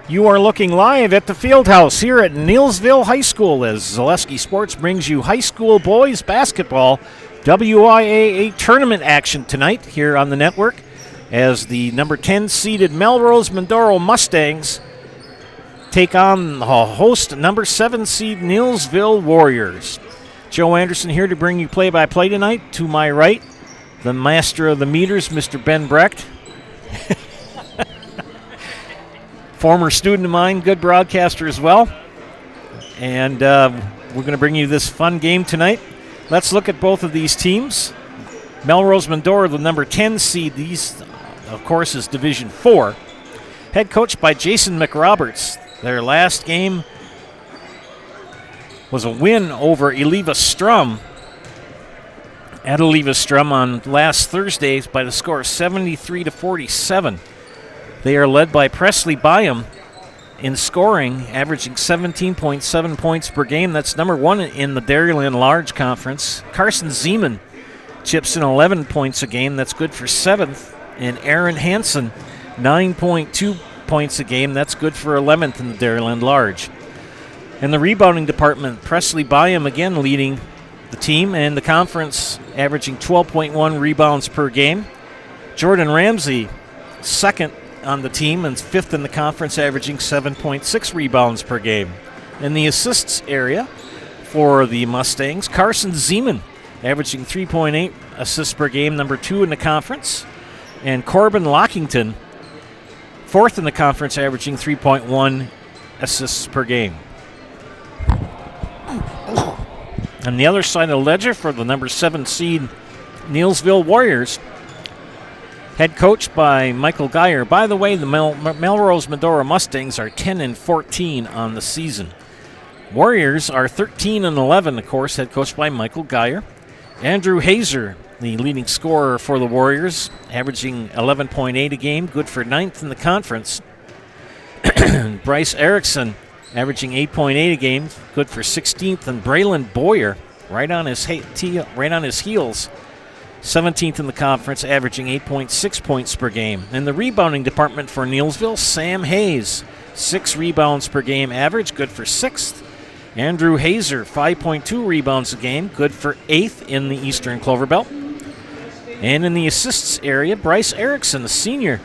You are looking live at the Fieldhouse here at Neillsville High School as Zaleski Sports brings you high school boys basketball WIAA tournament action tonight here on the network as the number 10 seeded Melrose-Mindoro Mustangs take on the host number 7 seed Neillsville Warriors. Joe Anderson here to bring you play-by-play tonight. To my right, the master of the meters, Mr. Ben Brecht. Former student of mine, good broadcaster as well. And we're going to bring you this fun game tonight. Let's look at both of these teams. Melrose-Mindoro, the number 10 seed. These, of course, is Division 4. Head coached by Jason McRoberts. Their last game was a win over Leave-A-Strum at Leave-A-Strum on last Thursday by the score of 73-47. They are led by Presley Byam in scoring, averaging 17.7 points per game. That's number 1 in the Dairyland Large Conference. Carson Zeman chips in 11 points a game. That's good for 7th. And Aaron Hansen, 9.2 points a game. That's good for 11th in the Dairyland Large. In the rebounding department, Presley Byam again leading the team and the conference, averaging 12.1 rebounds per game. Jordan Ramsey, second on the team and 5th in the conference, averaging 7.6 rebounds per game. In the assists area for the Mustangs, Carson Zeman, averaging 3.8 assists per game, number 2 in the conference. And Corbin Lockington, 4th in the conference, averaging 3.1 assists per game. On the other side of the ledger for the number 7 seed Neillsville Warriors, head coached by Michael Geyer. By the way, the Melrose-Mindoro Mustangs are 10-14 on the season. Warriors are 13-11, of course, head coached by Michael Geyer. Andrew Hazer, the leading scorer for the Warriors, averaging 11.8 a game, good for 9th in the conference. Bryce Erickson, averaging 8.8 a game, good for 16th. And Braylon Boyer, right on his heels, 17th in the conference, averaging 8.6 points per game. In the rebounding department for Neillsville, Sam Hayes, 6 rebounds per game average, good for 6th. Andrew Hazer, 5.2 rebounds a game, good for 8th in the Eastern Clover Belt. And in the assists area, Bryce Erickson, the senior,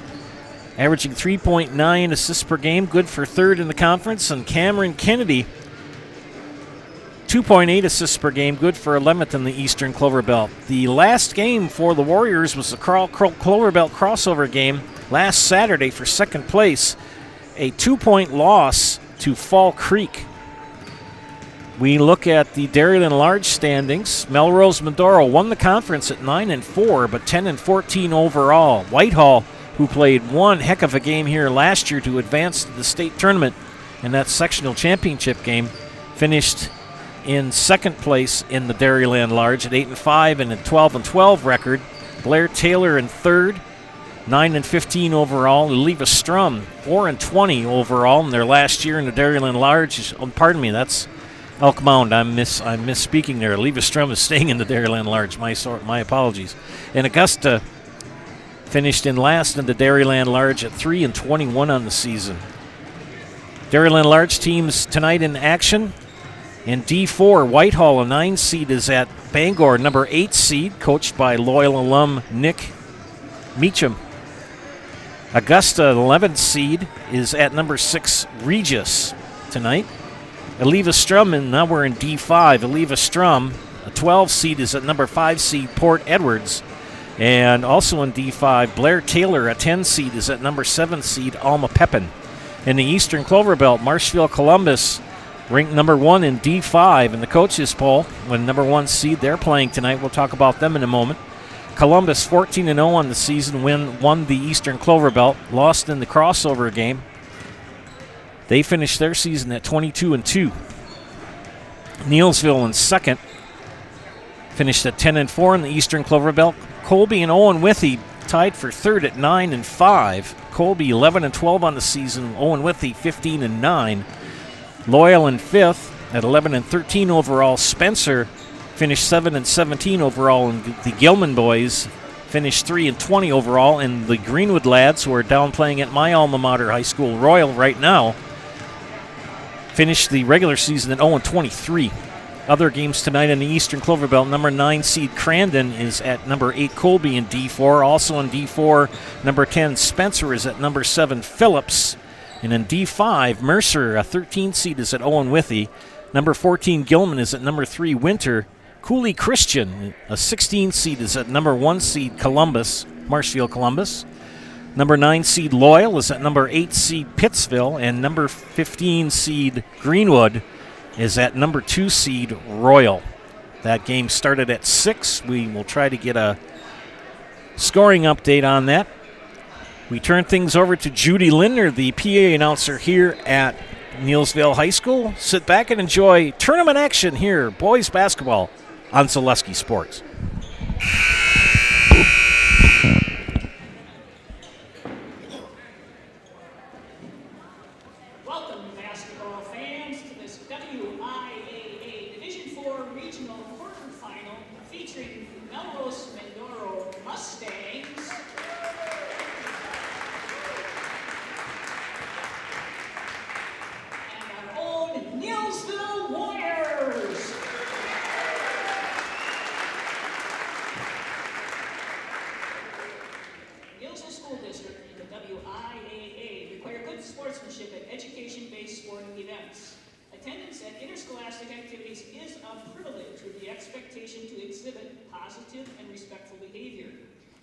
averaging 3.9 assists per game, good for 3rd in the conference. And Cameron Kennedy, 2.8 assists per game, good for 11th in the Eastern Clover Belt. The last game for the Warriors was the Clover Belt crossover game last Saturday for 2nd place, a 2-point loss to Fall Creek. We look at the Dairyland Large standings. Melrose-Mindoro won the conference at 9-4, but 10-14 overall. Whitehall, who played one heck of a game here last year to advance to the state tournament in that sectional championship game, finished in 2nd place in the Dairyland Large at 8-5 and a 12-12 record. Blair Taylor in 3rd, 9-15 overall. Leave-A-Strum, 4-20 overall in their last year in the Dairyland Large. That's Elk Mound. I'm misspeaking there. Leave-A-Strum is staying in the Dairyland Large. My apologies. And Augusta finished in last in the Dairyland Large at 3-21 on the season. Dairyland Large teams tonight in action. In D4, Whitehall, a 9 seed, is at Bangor, number 8 seed, coached by Loyal alum Nick Meacham. Augusta, 11th seed, is at number 6 Regis tonight. Leave-A-Strum, and now we're in D5. Leave-A-Strum, a 12 seed, is at number 5 seed Port Edwards. And also in D5, Blair Taylor, a 10 seed, is at number 7 seed Alma Pepin. In the Eastern Clover Belt, Marshfield Columbus, ranked number 1 in D5 in the coaches poll, when number 1 seed they're playing tonight. We'll talk about them in a moment. Columbus 14-0 on the season, won the Eastern Clover Belt, lost in the crossover game. They finished their season at 22-2. Neillsville in 2nd, finished at 10-4 in the Eastern Clover Belt. Colby and Owen Withee tied for 3rd at 9-5. Colby 11-12 on the season. Owen Withee 15-9. Loyal in 5th at 11-13 overall. Spencer finished 7-17 overall, and the Gilman boys finished 3-20 overall, and the Greenwood lads, who are down playing at my alma mater high school, Royal, right now, finished the regular season at 0-23. Other games tonight in the Eastern Clover Belt, number 9 seed Crandon is at number 8 Colby in D4. Also in D4, number 10 Spencer is at number 7 Phillips. And in D5, Mercer, a 13 seed, is at Owen Withy. Number 14 Gilman is at number 3 Winter. Cooley Christian, a 16 seed, is at number 1 seed Columbus, Marshfield Columbus. Number 9 seed Loyal is at number 8 seed Pittsville. And number 15 seed Greenwood is at number 2 seed Royal. That game started at 6. We will try to get a scoring update on that. We turn things over to Judy Lindner, the PA announcer here at Neillsville High School. Sit back and enjoy tournament action here, boys basketball on Zaleski Sports. Welcome, basketball fans, to this WIAA Division IV Regional Quarterfinal featuring Melrose-Mindoro Mustangs and our own Neillsville Warriors. Neillsville School District and the WIAA require good sportsmanship at education-based sporting events. Attendance at interscholastic activities is a privilege with the expectation to exhibit positive and respectful behavior.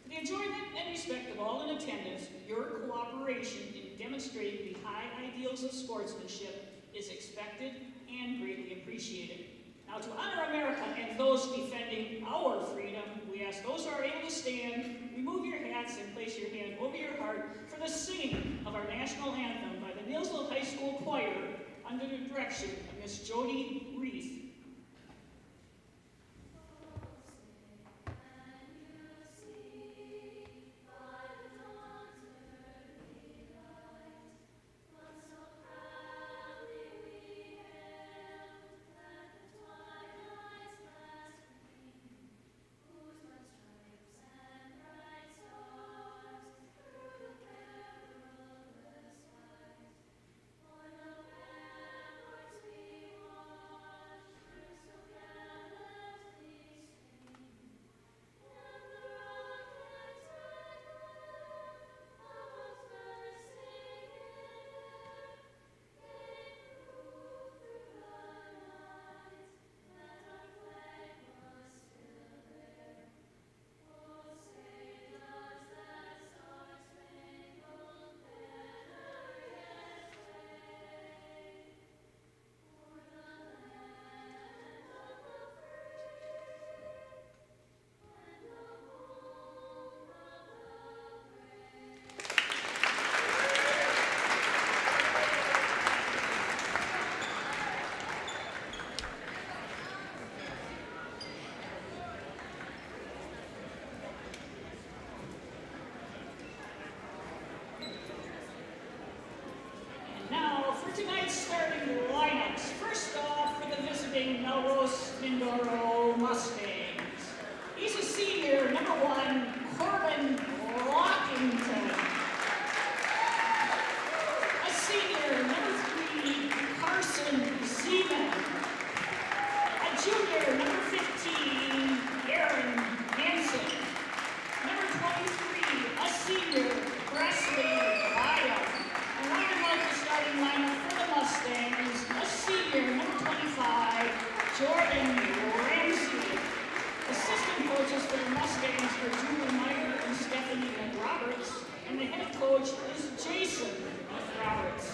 For the enjoyment and respect of all in attendance, your cooperation in demonstrating the high ideals of sportsmanship is expected and greatly appreciated. Now, to honor America and those defending our freedom, we ask those who are able to stand, remove your hats and place your hand over your heart for the singing of our national anthem by the Neillsville High School Choir under the direction of Miss Jody Reith. Tonight's starting lineups. First off, for the visiting Melrose-Mindoro Mustangs. He's a senior, number 1, Corbin Lockington. A senior, number 3, Carson Zeman. A junior, number 15, Aaron Hansen. Number 23, a senior, Presley Lyle. And rounding out the starting lineup for the Mustangs, a senior, number 25, Jordan Ramsey. Assistant coaches for the Mustangs are Julie Meyer and Stephanie McRoberts, and the head coach is Jason McRoberts.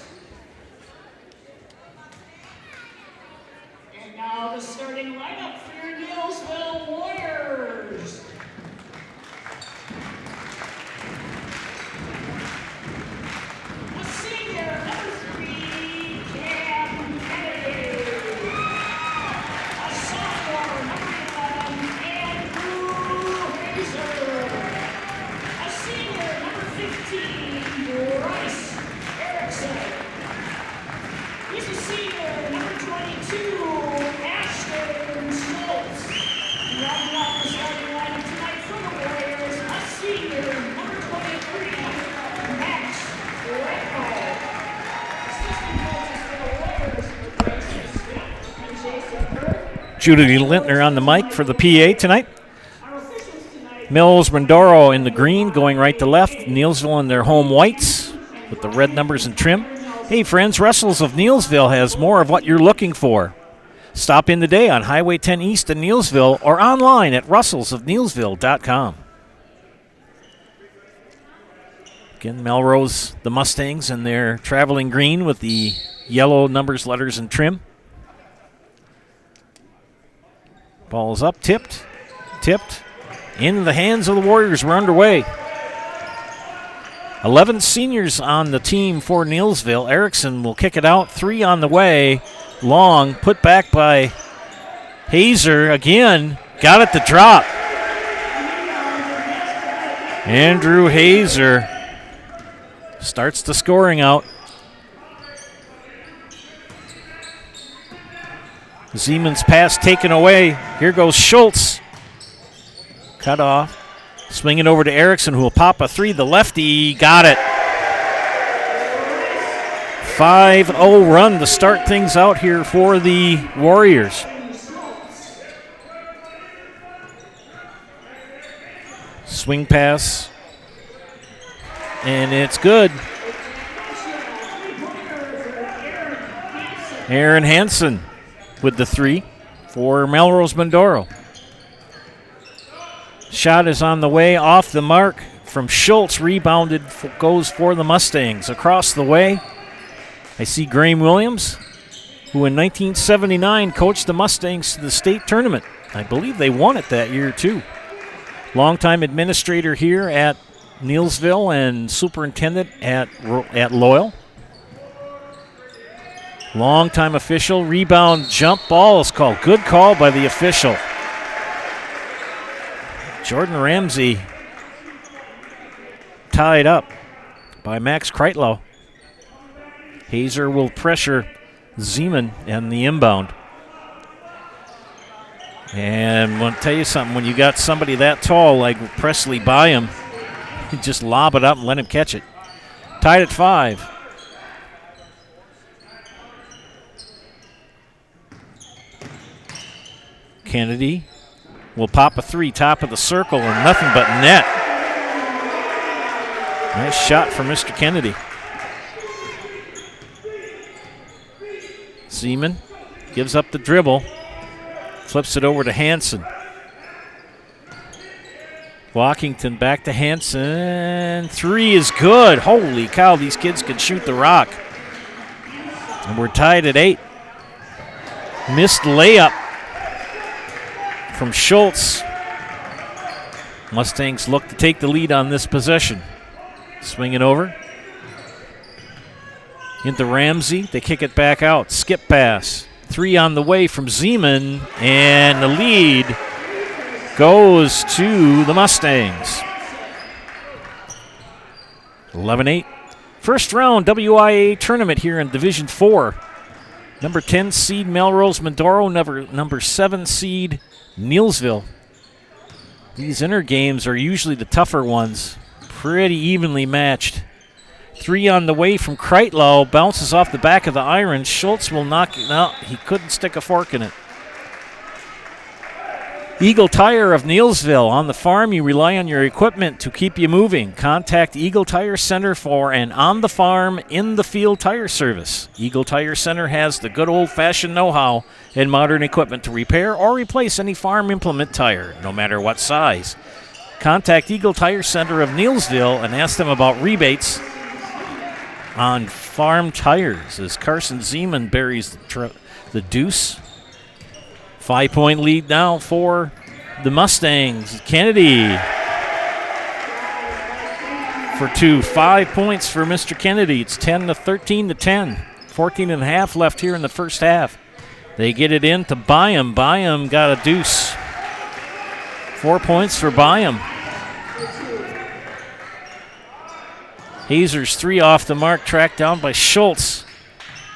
And now the starting lineup for your Neillsville Warriors. Rounding out the starting lineup tonight for the Warriors, a Judy Lintner on the mic for the PA tonight. Melrose-Mindoro in the green, going right to left. Neillsville in their home whites with the red numbers and trim. Hey, friends, Russell's of Neillsville has more of what you're looking for. Stop in today on Highway 10 East in Neillsville or online at russellsofneillsville.com. Again, Melrose, the Mustangs, in their traveling green with the yellow numbers, letters, and trim. Ball's up, tipped. Into the hands of the Warriors. We're underway. 11 seniors on the team for Neillsville. Erickson will kick it out. 3 on the way. Long, put back by Hazer. Again, got it to drop. Andrew Hazer starts the scoring out. Siemens' pass taken away. Here goes Schultz. Cut off. Swinging over to Erickson, who will pop a 3. The lefty got it. 5-0 run to start things out here for the Warriors. Swing pass. And it's good. Aaron Hansen with the 3 for Melrose-Mindoro. Shot is on the way, off the mark from Schultz. Rebounded, goes for the Mustangs. Across the way, I see Graham Williams, who in 1979 coached the Mustangs to the state tournament. I believe they won it that year, too. Longtime administrator here at Neillsville and superintendent at Loyal. Longtime official. Rebound, jump ball is called. Good call by the official. Jordan Ramsey tied up by Max Kreitlow. Hazer will pressure Zeman and the inbound. And I want to tell you something, when you got somebody that tall like Presley by him, you just lob it up and let him catch it. Tied at 5. Kennedy will pop a 3, top of the circle, and nothing but net. Nice shot from Mr. Kennedy. Zeman gives up the dribble, flips it over to Hansen. Walkington back to Hansen. 3 is good. Holy cow, these kids can shoot the rock. And we're tied at 8. Missed layup from Schultz. Mustangs look to take the lead on this possession. Swing it over. Into Ramsey. They kick it back out. Skip pass. 3 on the way from Zeman. And the lead goes to the Mustangs. 11-8. First round WIAA tournament here in Division 4. Number 10 seed Melrose-Mindoro, number 7 seed Neillsville. These inner games are usually the tougher ones. Pretty evenly matched. 3 on the way from Kreitlow. Bounces off the back of the iron. Schultz will knock it out. He couldn't stick a fork in it. Eagle Tire of Neillsville. On the farm, you rely on your equipment to keep you moving. Contact Eagle Tire Center for an on-the-farm, in-the-field tire service. Eagle Tire Center has the good old-fashioned know-how and modern equipment to repair or replace any farm implement tire, no matter what size. Contact Eagle Tire Center of Neillsville and ask them about rebates on farm tires as Carson Zeman buries the deuce. 5-point lead now for the Mustangs. Kennedy for 2. 5 points for Mr. Kennedy. It's 10-13 to 10. 14 and a half left here in the first half. They get it in to Byam. Byam got a deuce. 4 points for Byam. Hazer's 3 off the mark, tracked down by Schultz.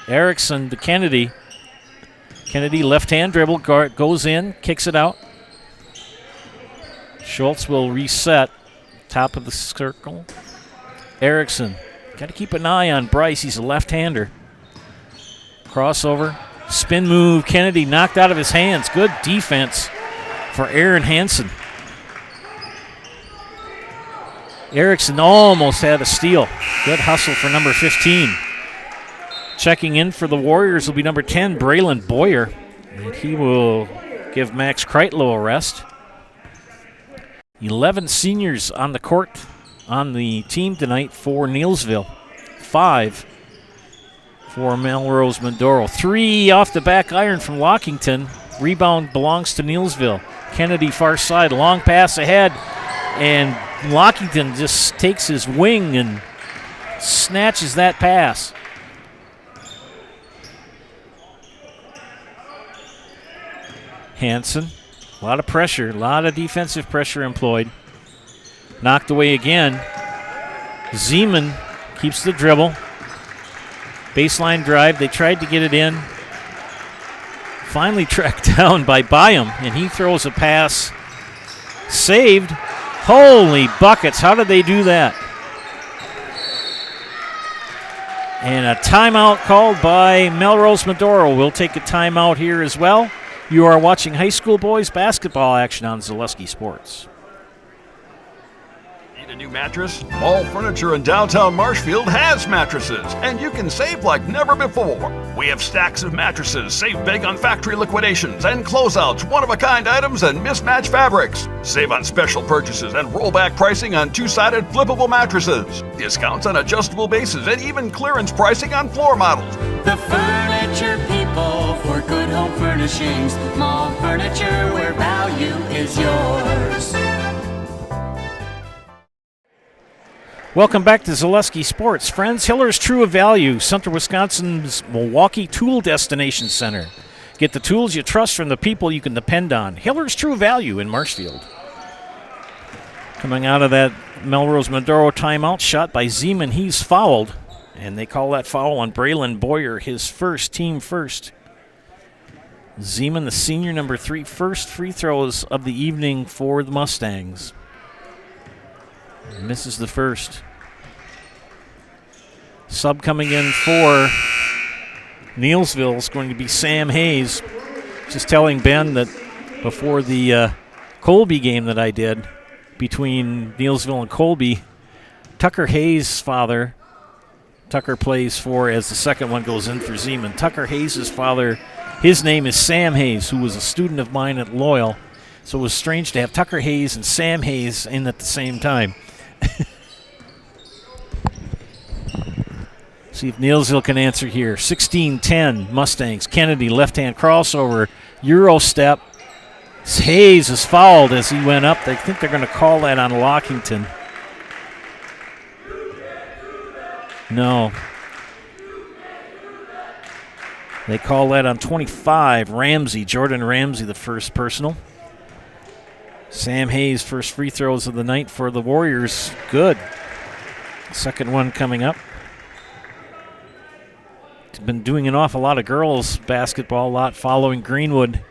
Erickson to Kennedy. Kennedy, left-hand dribble, goes in, kicks it out. Schultz will reset, top of the circle. Erickson, got to keep an eye on Bryce. He's a left-hander. Crossover, Spin move, Kennedy knocked out of his hands. Good defense for Aaron Hansen. Erickson almost had a steal. Good hustle for number 15. Checking in for the Warriors will be number 10, Braylon Boyer. And he will give Max Kreitlow a rest. 11 seniors on the court on the team tonight for Neillsville. 5 for Melrose-Mindoro. 3 off the back iron from Lockington. Rebound belongs to Neillsville. Kennedy far side, long pass ahead. And Lockington just takes his wing and snatches that pass. Hansen, a lot of pressure, a lot of defensive pressure employed. Knocked away again. Zeman keeps the dribble. Baseline drive, they tried to get it in. Finally tracked down by Byam, and he throws a pass. Saved. Holy buckets, how did they do that? And a timeout called by Melrose-Mindoro. We'll take a timeout here as well. You are watching high school boys basketball action on Zaleski Sports. Need a new mattress? All Furniture in downtown Marshfield has mattresses, and you can save like never before. We have stacks of mattresses, save big on factory liquidations and closeouts, one-of-a-kind items, and mismatched fabrics. Save on special purchases and rollback pricing on two-sided flippable mattresses. Discounts on adjustable bases and even clearance pricing on floor models. The furniture people for good home furnishings. Mall furniture where value is yours. Welcome back to Zaleski Sports. Friends, Hiller's True of Value, Central Wisconsin's Milwaukee Tool Destination Center. Get the tools you trust from the people you can depend on. Hiller's True Value in Marshfield. Coming out of that Melrose-Mindoro timeout, shot by Zeman. He's fouled, and they call that foul on Braylon Boyer, his first, team first. Zeman, the senior, number 3, first free throws of the evening for the Mustangs. Misses the first. Sub coming in for Neillsville is going to be Sam Hayes. Just telling Ben that before the Colby game that I did between Neillsville and Colby, Tucker Hayes' father, Tucker plays for as the second one goes in for Zeman. Tucker Hayes' father, his name is Sam Hayes, who was a student of mine at Loyal. So it was strange to have Tucker Hayes and Sam Hayes in at the same time. See if Neillsville can answer here. 16-10 Mustangs. Kennedy left-hand crossover. Euro step. Hayes is fouled as he went up. They think they're going to call that on Lockington. No. They call that on 25. Ramsey, Jordan Ramsey, the first personal. Sam Hayes, first free throws of the night for the Warriors. Good. Second one coming up. Been doing an awful lot of girls basketball, a lot following Greenwood.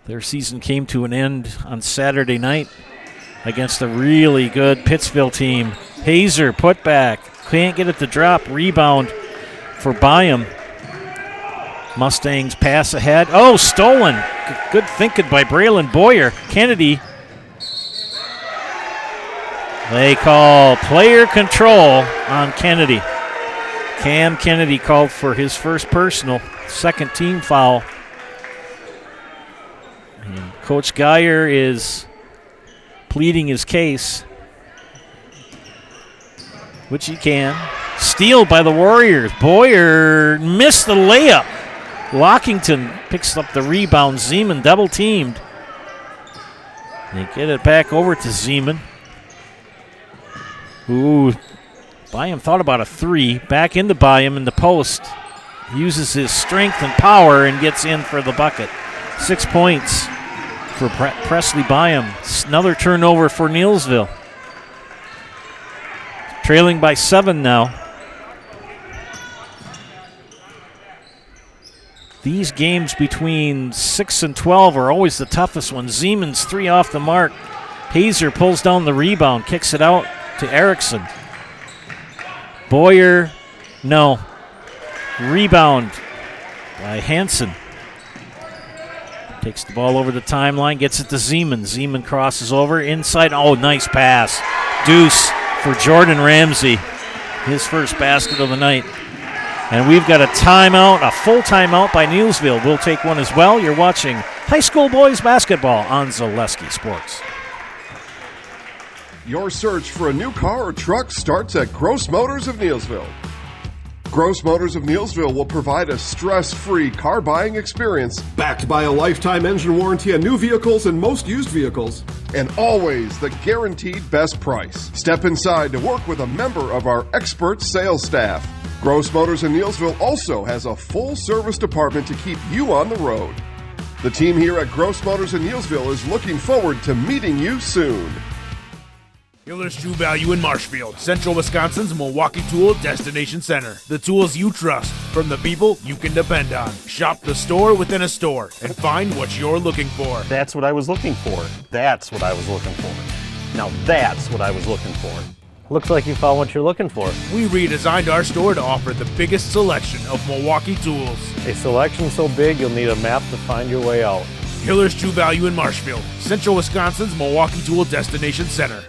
Their season came to an end on Saturday night against a really good Pittsville team. Hazer, put back. Can't get it to drop. Rebound for Byam. Mustangs pass ahead. Oh, stolen. Good thinking by Braylon Boyer. Kennedy. They call player control on Kennedy. Cam Kennedy called for his first personal, second team foul. And Coach Geyer is pleading his case, which he can. Steal by the Warriors. Boyer missed the layup. Lockington picks up the rebound. Zeman double teamed. They get it back over to Zeman. Ooh. Byam thought about a 3. Back into Byam in the post. Uses his strength and power and gets in for the bucket. 6 points for Presley Byam. Another turnover for Neillsville. Trailing by 7 now. These games between 6 and 12 are always the toughest ones. Zeman's 3 off the mark. Hazer pulls down the rebound, kicks it out to Erickson. Boyer, no. Rebound by Hansen. Takes the ball over the timeline, gets it to Zeman. Zeman crosses over inside. Oh, nice pass. Deuce for Jordan Ramsey. His first basket of the night. And we've got a timeout, a full timeout by Neillsville. We'll take one as well. You're watching high school boys basketball on Zaleski Sports. Your search for a new car or truck starts at Gross Motors of Neillsville. Gross Motors of Neillsville will provide a stress-free car buying experience backed by a lifetime engine warranty on new vehicles and most used vehicles, and always the guaranteed best price. Step inside to work with a member of our expert sales staff. Gross Motors in Neillsville also has a full service department to keep you on the road. The team here at Gross Motors in Neillsville is looking forward to meeting you soon. Hiller's True Value in Marshfield, Central Wisconsin's Milwaukee Tool Destination Center. The tools you trust from the people you can depend on. Shop the store within a store and find what you're looking for. That's what I was looking for. That's what I was looking for. Now that's what I was looking for. Looks like you found what you're looking for. We redesigned our store to offer the biggest selection of Milwaukee tools. A selection so big you'll need a map to find your way out. Hiller's True Value in Marshfield, Central Wisconsin's Milwaukee Tool Destination Center.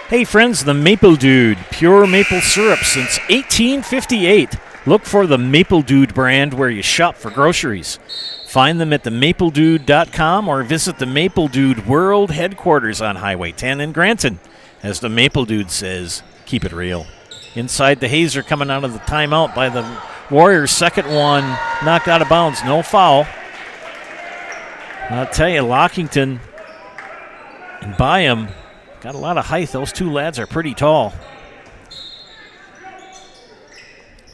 Hey friends, the Maple Dude, pure maple syrup since 1858. Look for the Maple Dude brand where you shop for groceries. Find them at themapledude.com or visit the Maple Dude World Headquarters on Highway 10 in Granton. As the Maple Dude says, keep it real. Inside the Hazer coming out of the timeout by the Warriors. Second one knocked out of bounds, no foul. I'll tell you, Lockington and Byam got a lot of height. Those two lads are pretty tall.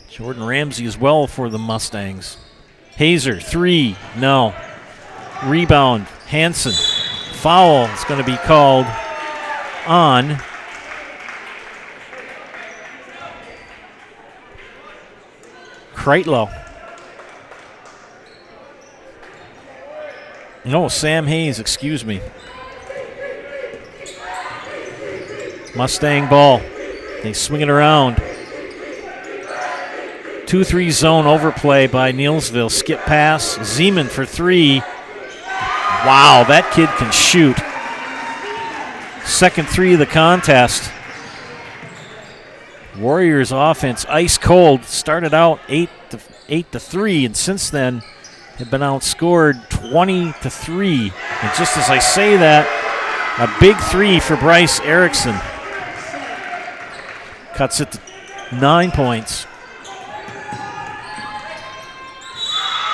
Jordan Ramsey as well for the Mustangs. Hazer, three, no. Rebound, Hansen. Foul is going to be called on Kreitlow. No, Sam Hayes, excuse me. Mustang ball. They swing it around. 2-3 zone overplay by Neillsville. Skip pass. Zeman for three. Wow, that kid can shoot. Second three of the contest. Warriors offense ice cold. Started out 8-3, and since then have been outscored 20-3. And just as I say that, a big three for Bryce Erickson. Cuts it to 9 points.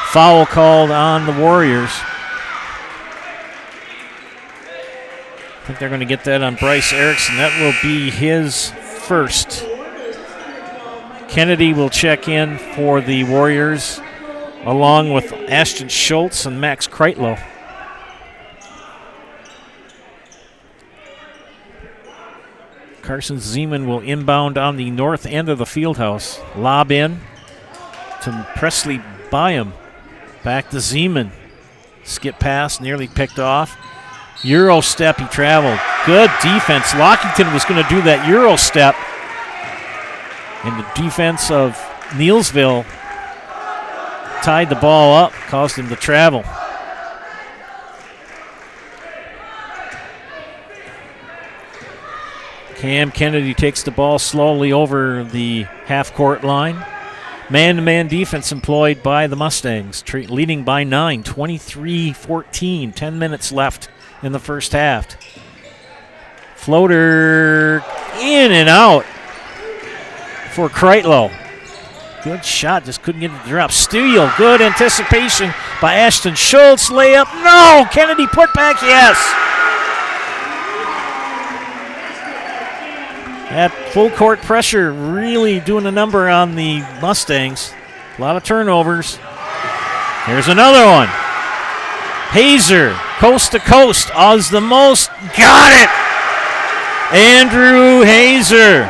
Foul called on the Warriors. I think they're going to get that on Bryce Erickson. That will be his first. Kennedy will check in for the Warriors, along with Ashton Schultz and Max Kreitlow. Carson Zeman will inbound on the north end of the fieldhouse. Lob in to Presley Byam. Back to Zeman. Skip pass, nearly picked off. Euro step, he traveled. Good defense. Lockington was going to do that Euro step. And the defense of Neillsville tied the ball up, caused him to travel. Cam Kennedy takes the ball slowly over the half-court line. Man-to-man defense employed by the Mustangs, leading by 9, 23-14, 10 minutes left in the first half. Floater in and out for Kreitlow. Good shot, just couldn't get it to drop. Steal, good anticipation by Ashton Schultz. Layup, no! Kennedy put back, yes! That full court pressure really doing a number on the Mustangs. A lot of turnovers. Here's another one. Hazer, coast to coast, odds the most. Got it! Andrew Hazer.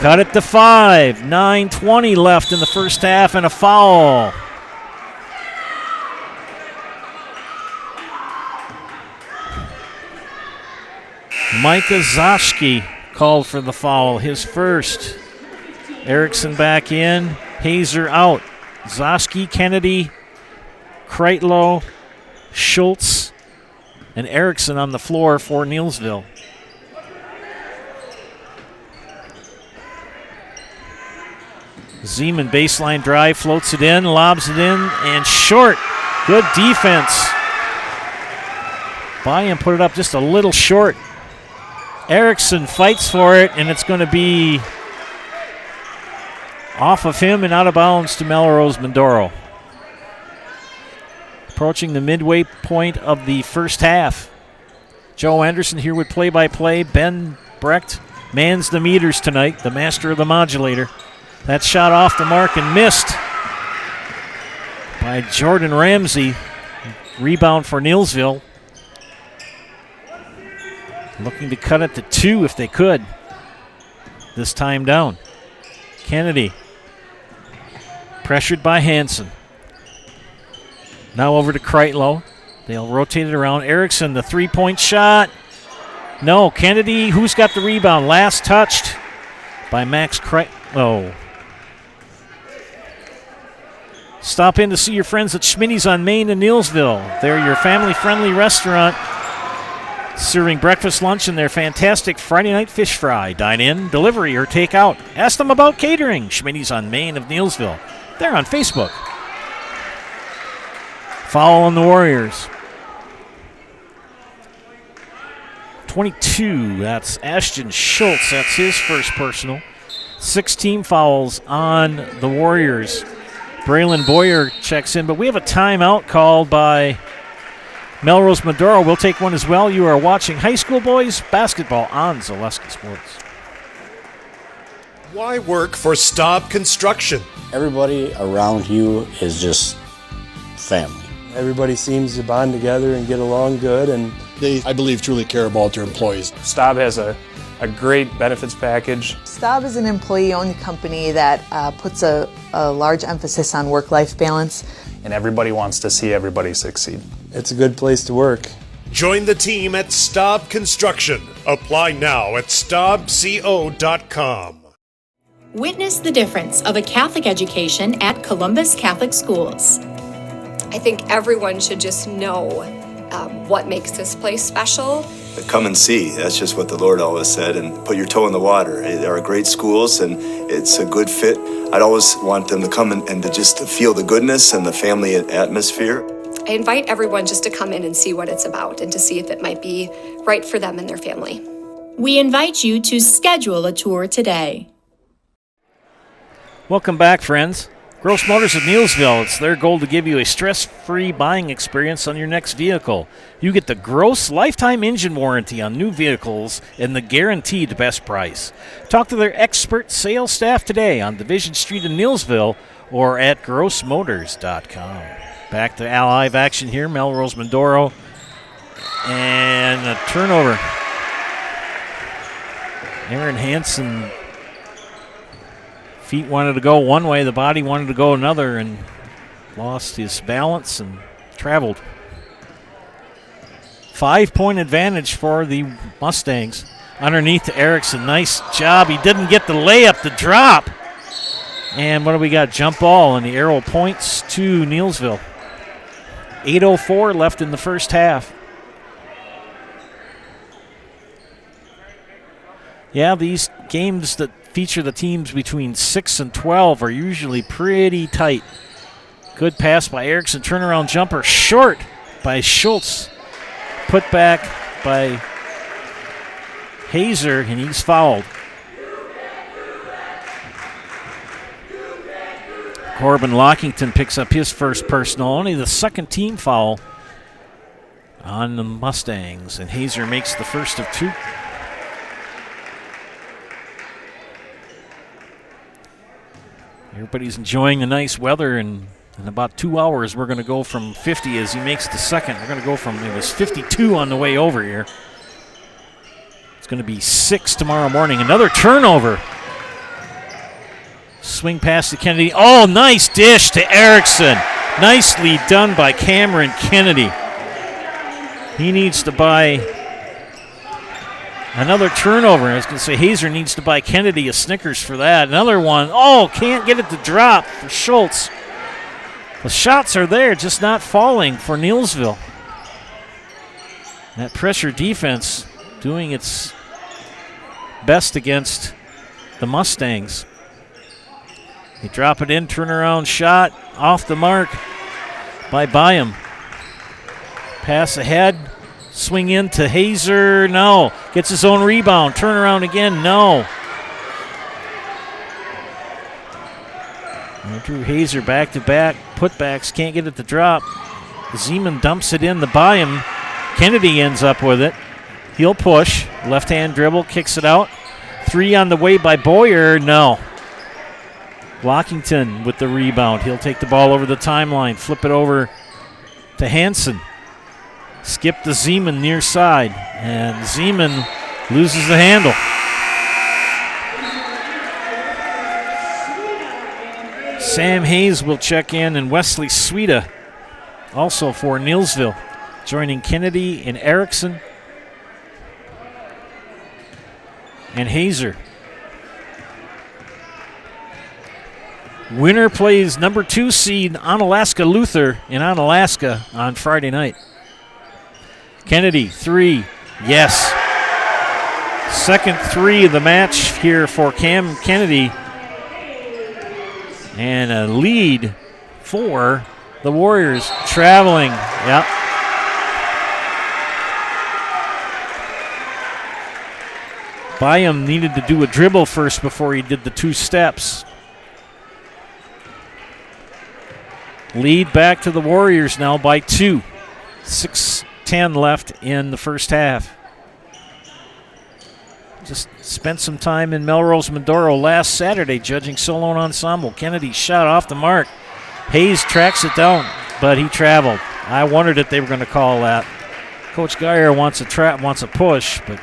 Cut it to 5. 9:20 left in the first half and a foul. Micah Zoschke called for the foul, his first. Erickson back in, Hazer out. Zoschke, Kennedy, Kreitlow, Schultz, and Erickson on the floor for Neillsville. Zeman baseline drive, floats it in, lobs it in, and short. Good defense. Bayham put it up just a little short. Erickson fights for it, and it's going to be off of him and out of bounds to Melrose-Mindoro. Approaching the midway point of the first half. Joe Anderson here with play-by-play. Ben Brecht mans the meters tonight, the master of the modulator. That shot off the mark and missed by Jordan Ramsey. Rebound for Neillsville. Looking to cut it to 2 if they could. This time down. Kennedy. Pressured by Hansen. Now over to Kreitlow. They'll rotate it around. Erickson, the three-point shot. No, Kennedy, who's got the rebound? Last touched by Max Kreitlow. Stop in to see your friends at Schmitty's on Main in Neillsville. They're your family-friendly restaurant, serving breakfast, lunch, and their fantastic Friday night fish fry. Dine in, delivery, or take out. Ask them about catering. Schmitty's on Main of Neillsville. They're on Facebook. Foul on the Warriors. 22, that's Ashton Schultz. That's his first personal. 6 team fouls on the Warriors. Braylon Boyer checks in, but we have a timeout called by Melrose-Mindoro. We'll take one as well. You are watching high school boys basketball on Zaleski Sports. Why work for Staub Construction? Everybody around you is just family. Everybody seems to bond together and get along good, and they, I believe, truly care about their employees. Staub has a great benefits package. Staub is an employee-owned company that puts a large emphasis on work-life balance. And everybody wants to see everybody succeed. It's a good place to work. Join the team at Staub Construction. Apply now at staubco.com. Witness the difference of a Catholic education at Columbus Catholic Schools. I think everyone should just know what makes this place special. Come and see. That's just what the Lord always said, and put your toe in the water. There are great schools, and it's a good fit. I'd always want them to come and to just feel the goodness and the family atmosphere. I invite everyone just to come in and see what it's about and to see if it might be right for them and their family. We invite you to schedule a tour today. Welcome back, friends. Gross Motors of Neillsville, it's their goal to give you a stress-free buying experience on your next vehicle. You get the Gross lifetime engine warranty on new vehicles and the guaranteed best price. Talk to their expert sales staff today on Division Street in Neillsville or at grossmotors.com. Back to live action here, Melrose-Mindoro, and a turnover. Aaron Hansen. Feet wanted to go one way, the body wanted to go another, and lost his balance and traveled. 5-point advantage for the Mustangs. Underneath to Erickson, nice job. He didn't get the layup, the drop. And what do we got? Jump ball, and the arrow points to Neillsville. 8:04 left in the first half. Yeah, these games that feature the teams between 6 and 12 are usually pretty tight. Good pass by Erickson. Turnaround jumper short by Schultz. Put back by Hazer, and he's fouled. Corbin Lockington picks up his first personal. Only the second team foul on the Mustangs, and Hazer makes the first of 2. Everybody's enjoying the nice weather, and in about 2 hours we're going to go from 50 as he makes the second. We're going to go from, it was 52 on the way over here. It's going to be 6 tomorrow morning. Another turnover. Swing pass to Kennedy. Oh, nice dish to Erickson. Nicely done by Cameron Kennedy. He needs to buy another turnover. I was going to say Hazer needs to buy Kennedy a Snickers for that. Another one. Oh, can't get it to drop for Schultz. The shots are there, just not falling for Neillsville. That pressure defense doing its best against the Mustangs. They drop it in, turnaround shot, off the mark by Byam. Pass ahead, swing into Hazer, no. Gets his own rebound, turnaround again, no. Drew Hazer back-to-back putbacks, can't get it to drop. Zeman dumps it in the Byam. Kennedy ends up with it. He'll push, left-hand dribble, kicks it out. 3 on the way by Boyer, no. Lockington with the rebound. He'll take the ball over the timeline, flip it over to Hansen. Skip to Zeman near side, and Zeman loses the handle. Sam Hayes will check in, and Wesley Sweda also for Neillsville, joining Kennedy and Erickson and Hazer. Winner plays number 2 seed Onalaska Luther in Onalaska on Friday night. Kennedy, 3, yes. Second 3 of the match here for Cam Kennedy. And a lead for the Warriors, traveling. Yep. Byam needed to do a dribble first before he did the 2 steps. Lead back to the Warriors now by 2. 6:10 left in the first half. Just spent some time in Melrose-Mindoro last Saturday judging solo and ensemble. Kennedy shot off the mark. Hayes tracks it down, but he traveled. I wondered if they were going to call that. Coach Geyer wants a push, but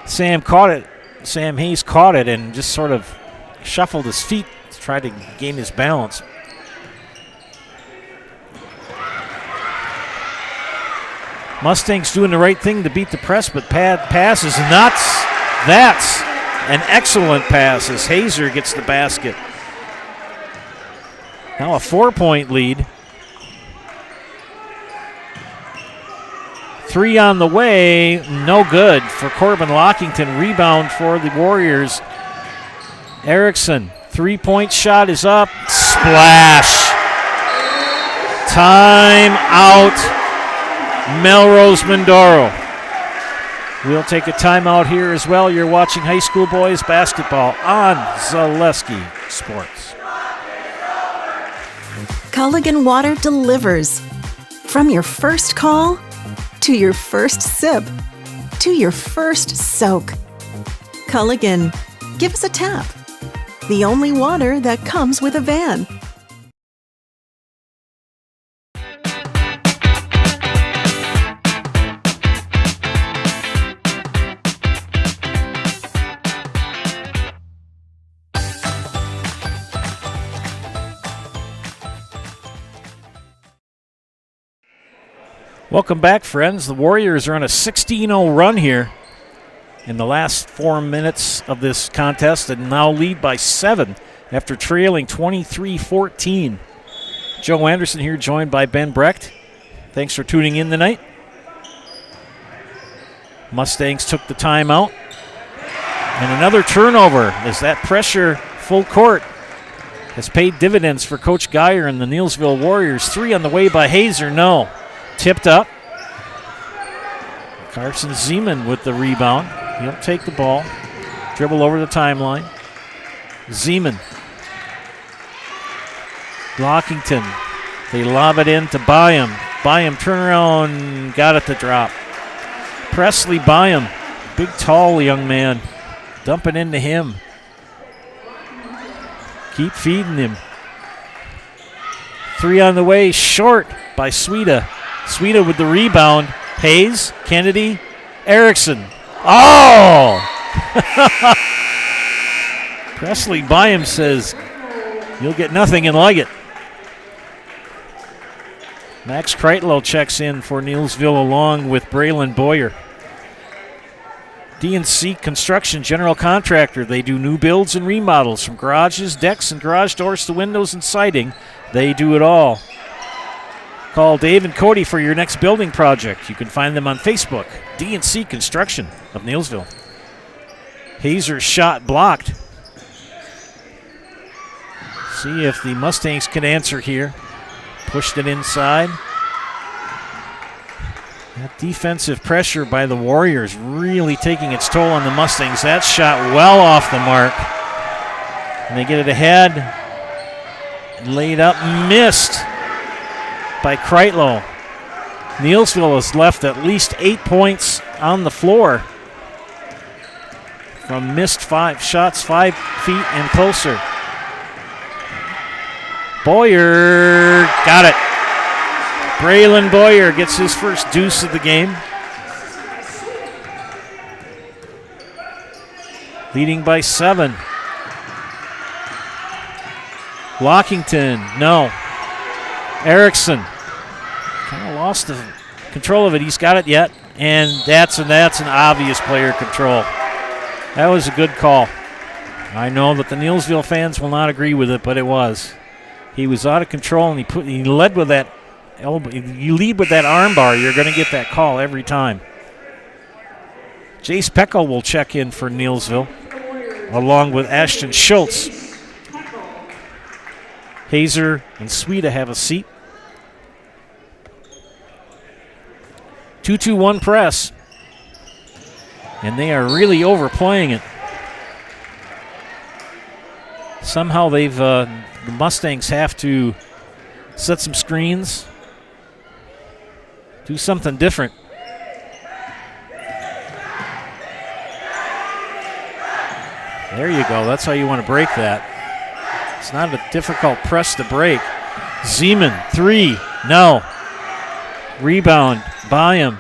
Sam Hayes caught it and just sort of shuffled his feet to try to gain his balance. Mustangs doing the right thing to beat the press, but pass is nuts. That's an excellent pass as Hazer gets the basket. Now a 4-point lead. 3 on the way, no good for Corbin Lockington. Rebound for the Warriors. Erickson, 3-point shot is up. Splash. Time out. Melrose-Mindoro. We'll take a timeout here as well. You're watching high school boys basketball on Zaleski Sports. Culligan Water delivers. From your first call, to your first sip, to your first soak. Culligan, give us a tap. The only water that comes with a van. Welcome back, friends. The Warriors are on a 16-0 run here in the last 4 minutes of this contest and now lead by 7 after trailing 23-14. Joe Anderson here, joined by Ben Brecht. Thanks for tuning in tonight. Mustangs took the timeout. And another turnover as that pressure full court has paid dividends for Coach Geyer and the Neillsville Warriors. 3 on the way by Hazer, no. Tipped up. Carson Zeman with the rebound. He'll take the ball. Dribble over the timeline. Zeman. Lockington. They lob it in to Byam. Byam turnaround, got it to drop. Presley Byam. Big, tall young man. Dump it into him. Keep feeding him. 3 on the way, short by Sweda. Sweda with the rebound. Hayes, Kennedy, Erickson. Oh! Presley Byam says, you'll get nothing and like it. Max Kreitlow checks in for Neillsville along with Braylon Boyer. D&C Construction, general contractor. They do new builds and remodels from garages, decks, and garage doors to windows and siding. They do it all. Call Dave and Cody for your next building project. You can find them on Facebook, D&C Construction of Neillsville. Hazer's shot blocked. See if the Mustangs can answer here. Pushed it inside. That defensive pressure by the Warriors really taking its toll on the Mustangs. That shot well off the mark. And they get it ahead. Laid up, missed by Kreitlow. Neillsville has left at least 8 points on the floor from missed 5 shots, 5 feet and closer. Boyer got it. Braylon Boyer gets his first deuce of the game. Leading by 7. Lockington, no. Erickson kind of lost the control of it. He's got it yet, and that's an obvious player control. That was a good call. I know that the Neillsville fans will not agree with it, but it was. He was out of control, and he led with that elbow. You lead with that arm bar, you're going to get that call every time. Jace Peckel will check in for Neillsville, along with Ashton Schultz. Hazer and Sweda have a seat. 2-2-1 press. And they are really overplaying it. Somehow the Mustangs have to set some screens, do something different. There you go. That's how you want to break that. It's not a difficult press to break. Zeman, 3, no. Rebound by him.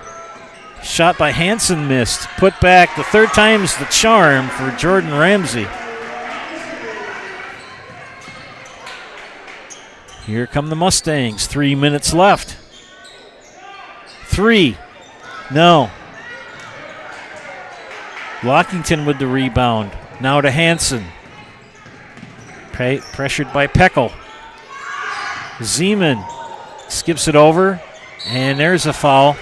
Shot by Hansen missed. Put back. The third time's the charm for Jordan Ramsey. Here come the Mustangs. 3 minutes left. 3, no. Lockington with the rebound. Now to Hansen. Pressured by Peckel. Zeman skips it over, and there's a foul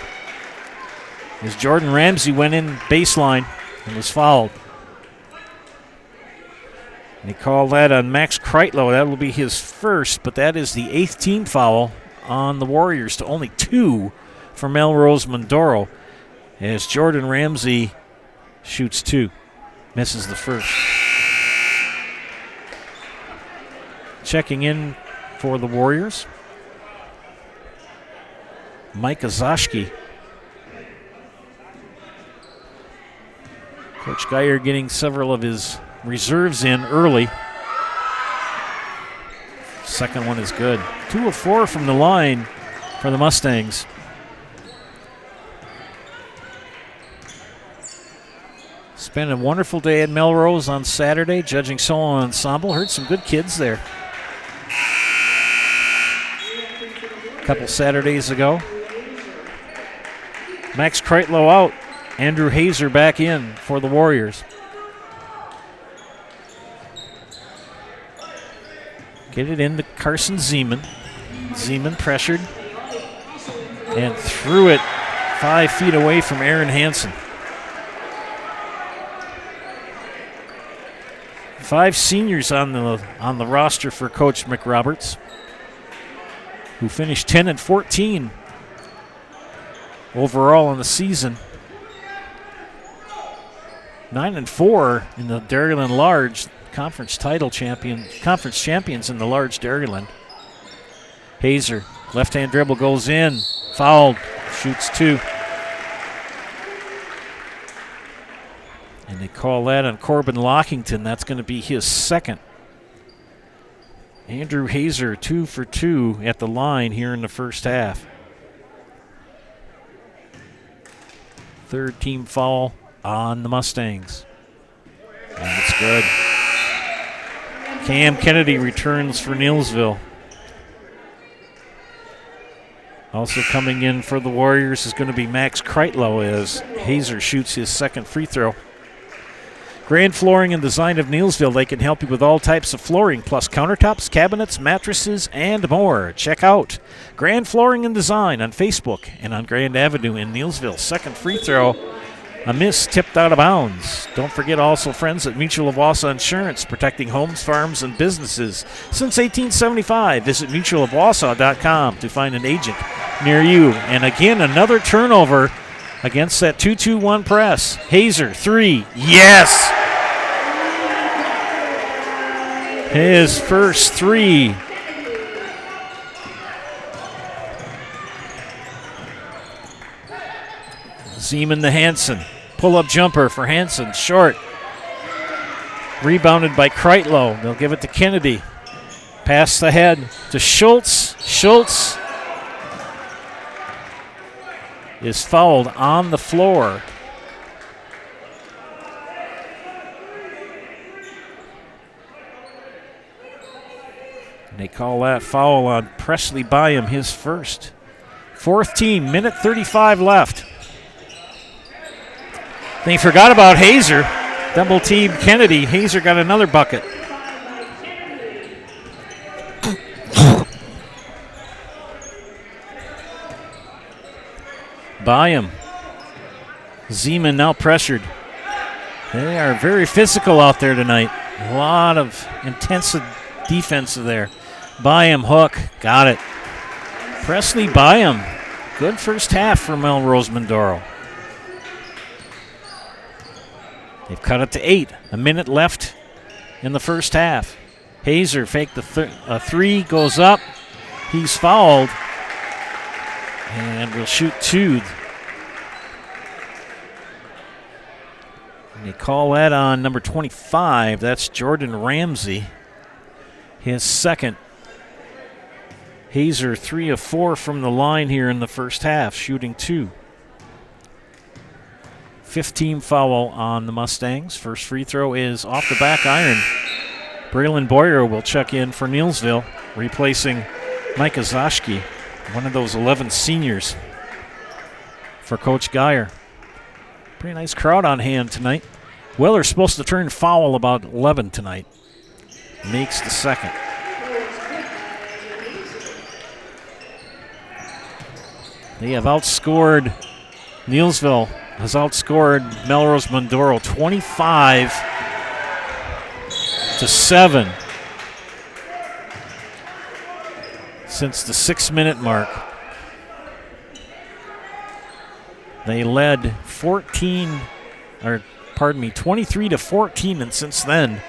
as Jordan Ramsey went in baseline and was fouled. They call that on Max Kreitlow. That will be his first, but that is the 8th team foul on the Warriors to only 2 for Melrose-Mindoro as Jordan Ramsey shoots 2, misses the first. Checking in for the Warriors, Mike Azashki. Coach Geyer getting several of his reserves in early. Second one is good. 2 of 4 from the line for the Mustangs. Spent a wonderful day at Melrose on Saturday, judging solo ensemble. Heard some good kids there. A couple Saturdays ago. Max Kreitlow out. Andrew Hazer back in for the Warriors. Get it into Carson Zeman. Zeman pressured and threw it 5 feet away from Aaron Hansen. 5 seniors on the roster for Coach McRoberts, who finished 10-14 overall in the season. 9-4 in the Dairyland Large conference champions in the Large Dairyland. Hazer, left-hand dribble goes in, fouled, shoots 2. And they call that on Corbin Lockington. That's going to be his second. Andrew Hazer, 2 for 2 at the line here in the first half. Third team foul on the Mustangs. And it's good. Cam Kennedy returns for Neillsville. Also coming in for the Warriors is going to be Max Kreitlow as Hazer shoots his second free throw. Grand Flooring and Design of Neillsville. They can help you with all types of flooring, plus countertops, cabinets, mattresses, and more. Check out Grand Flooring and Design on Facebook and on Grand Avenue in Neillsville. Second free throw, a miss, tipped out of bounds. Don't forget also friends at Mutual of Wausau Insurance, protecting homes, farms, and businesses. Since 1875, visit mutualofwausau.com to find an agent near you. And again, another turnover against that 2-2-1 press. Hazer, 3. Yes! His first 3. Zeman to Hansen. Pull-up jumper for Hansen. Short. Rebounded by Kreitlow. They'll give it to Kennedy. Pass ahead to Schultz. Schultz is fouled on the floor. And they call that foul on Presley Byam, his first. Fourth team, minute 35 left. They forgot about Hazer. Double team Kennedy. Hazer got another bucket. Byam. Zeman now pressured. They are very physical out there tonight. A lot of intensive defense there. Byam, hook. Got it. Presley Byam. Good first half for Melrose-Mindoro. They've cut it to 8. A minute left in the first half. Hazer faked the 3, goes up. He's fouled. And will shoot 2. And they call that on number 25. That's Jordan Ramsey. His second. Hazer 3 of 4 from the line here in the first half, shooting 2. 15 foul on the Mustangs. First free throw is off the back iron. Braylon Boyer will check in for Neillsville, replacing Micah Zoschke, one of those 11 seniors for Coach Geyer. Pretty nice crowd on hand tonight. Weller's supposed to turn foul about 11 tonight. Makes the second. They have outscored, Neillsville has outscored Melrose-Mindoro 25-7 since the 6-minute mark. They led 23-14, and since then,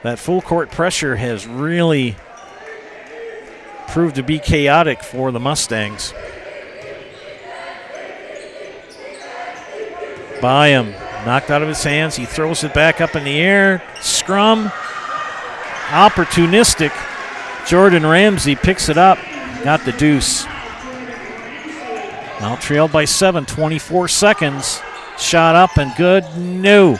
that full court pressure has really proved to be chaotic for the Mustangs. Byam knocked out of his hands. He throws it back up in the air. Scrum. Opportunistic. Jordan Ramsey picks it up. Got the deuce. Now trailed by 7, 24 seconds. Shot up and good. No.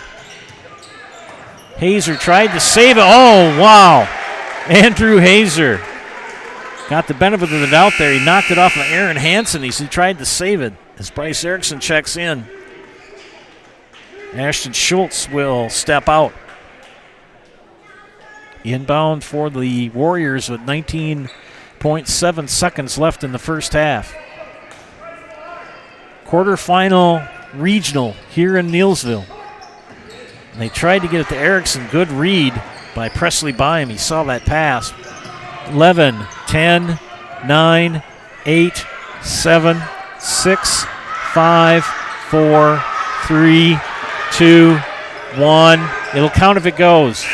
Hazer tried to save it. Oh, wow. Andrew Hazer got the benefit of the doubt there. He knocked it off of Aaron Hansen. He tried to save it as Bryce Erickson checks in. Ashton Schultz will step out. Inbound for the Warriors with 19.7 seconds left in the first half. Quarterfinal regional here in Neillsville. And they tried to get it to Erickson. Good read by Presley Byam. He saw that pass. 11, 10, 9, 8, 7, 6, 5, 4, 3, 2, 1. It'll count if it goes.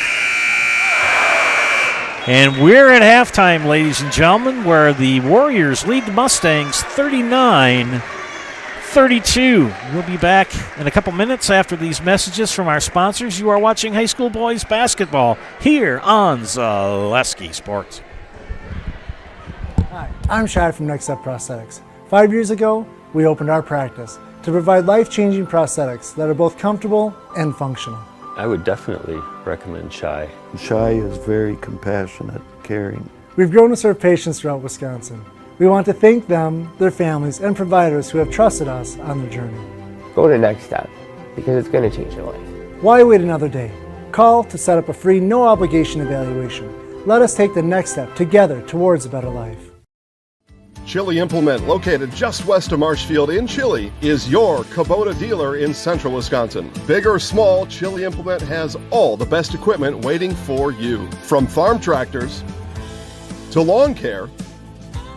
And we're at halftime, ladies and gentlemen, where the Warriors lead the Mustangs 39-32. We'll be back in a couple minutes after these messages from our sponsors. You are watching high school boys basketball here on Zaleski Sports. Hi, I'm Shad from Next Step Prosthetics. 5 years ago, we opened our practice to provide life-changing prosthetics that are both comfortable and functional. I would definitely recommend Shai. Shai is very compassionate, caring. We've grown to serve patients throughout Wisconsin. We want to thank them, their families, and providers who have trusted us on their journey. Go to Next Step because it's going to change your life. Why wait another day? Call to set up a free, no-obligation evaluation. Let us take the next step together towards a better life. Chili Implement, located just west of Marshfield in Chili, is your Kubota dealer in central Wisconsin. Big or small, Chili Implement has all the best equipment waiting for you. From farm tractors to lawn care,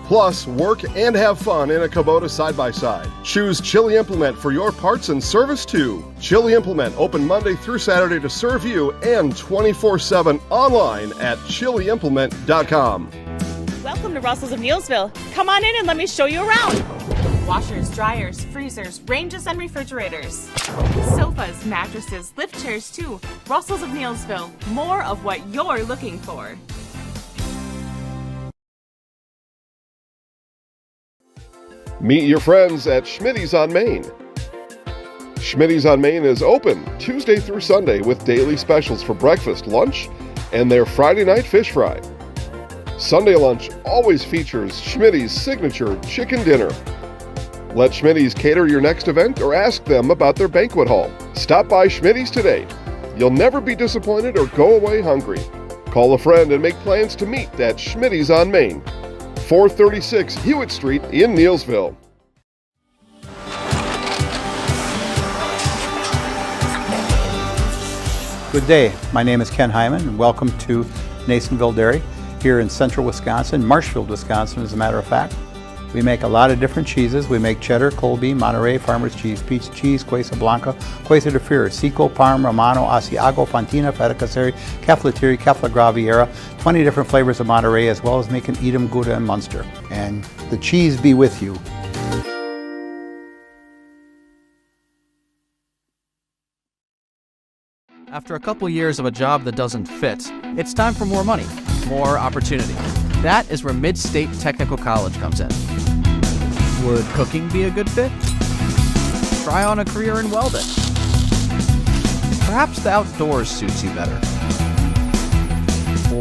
plus work and have fun in a Kubota side-by-side. Choose Chili Implement for your parts and service too. Chili Implement, open Monday through Saturday to serve you and 24/7 online at chiliimplement.com. Welcome to Russell's of Neillsville. Come on in and let me show you around. Washers, dryers, freezers, ranges, and refrigerators. Sofas, mattresses, lift chairs too. Russell's of Neillsville. More of what you're looking for. Meet your friends at Schmitty's on Main. Schmitty's on Main is open Tuesday through Sunday with daily specials for breakfast, lunch, and their Friday night fish fry. Sunday lunch always features Schmitty's signature chicken dinner. Let Schmitty's cater your next event or ask them about their banquet hall. Stop by Schmitty's today. You'll never be disappointed or go away hungry. Call a friend and make plans to meet at Schmitty's on Main, 436 Hewitt Street in Neillsville. Good day. My name is Ken Hyman, and welcome to Neillsville Dairy here in central Wisconsin, Marshfield, Wisconsin, as a matter of fact. We make a lot of different cheeses. We make cheddar, Colby, Monterey, Farmer's Cheese, Pizza Cheese, Quesa Blanca, Quesa de Fir, Seco, Parm, Romano, Asiago, Fontina, Feta Caseri, Caflateri, Cafla Graviera, 20 different flavors of Monterey, as well as making Edam, Gouda, and Munster. And the cheese be with you. After a couple years of a job that doesn't fit, it's time for more money, more opportunity. That is where Mid-State Technical College comes in. Would cooking be a good fit? Try on a career in welding. Perhaps the outdoors suits you better.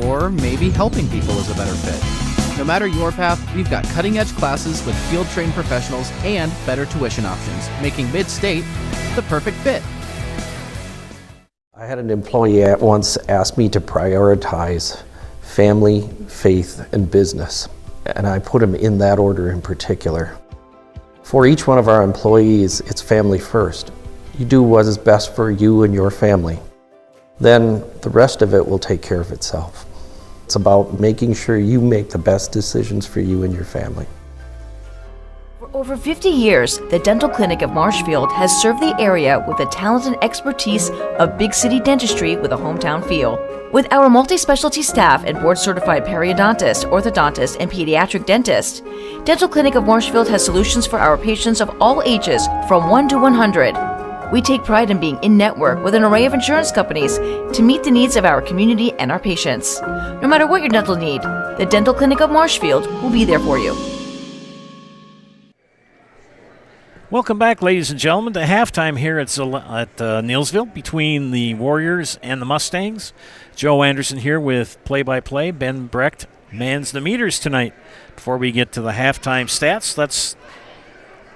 Or maybe helping people is a better fit. No matter your path, we've got cutting-edge classes with field-trained professionals and better tuition options, making Mid-State the perfect fit. I had an employee at once ask me to prioritize family, faith, and business, and I put them in that order in particular. For each one of our employees, it's family first. You do what is best for you and your family. Then the rest of it will take care of itself. It's about making sure you make the best decisions for you and your family. For over 50 years, the Dental Clinic of Marshfield has served the area with the talent and expertise of big city dentistry with a hometown feel. With our multi-specialty staff and board-certified periodontist, orthodontist, and pediatric dentist, Dental Clinic of Marshfield has solutions for our patients of all ages from 1 to 100. We take pride in being in-network with an array of insurance companies to meet the needs of our community and our patients. No matter what your dental need, the Dental Clinic of Marshfield will be there for you. Welcome back, ladies and gentlemen, to halftime here at Neillsville between the Warriors and the Mustangs. Joe Anderson here with play-by-play. Ben Brecht mans the meters tonight. Before we get to the halftime stats, let's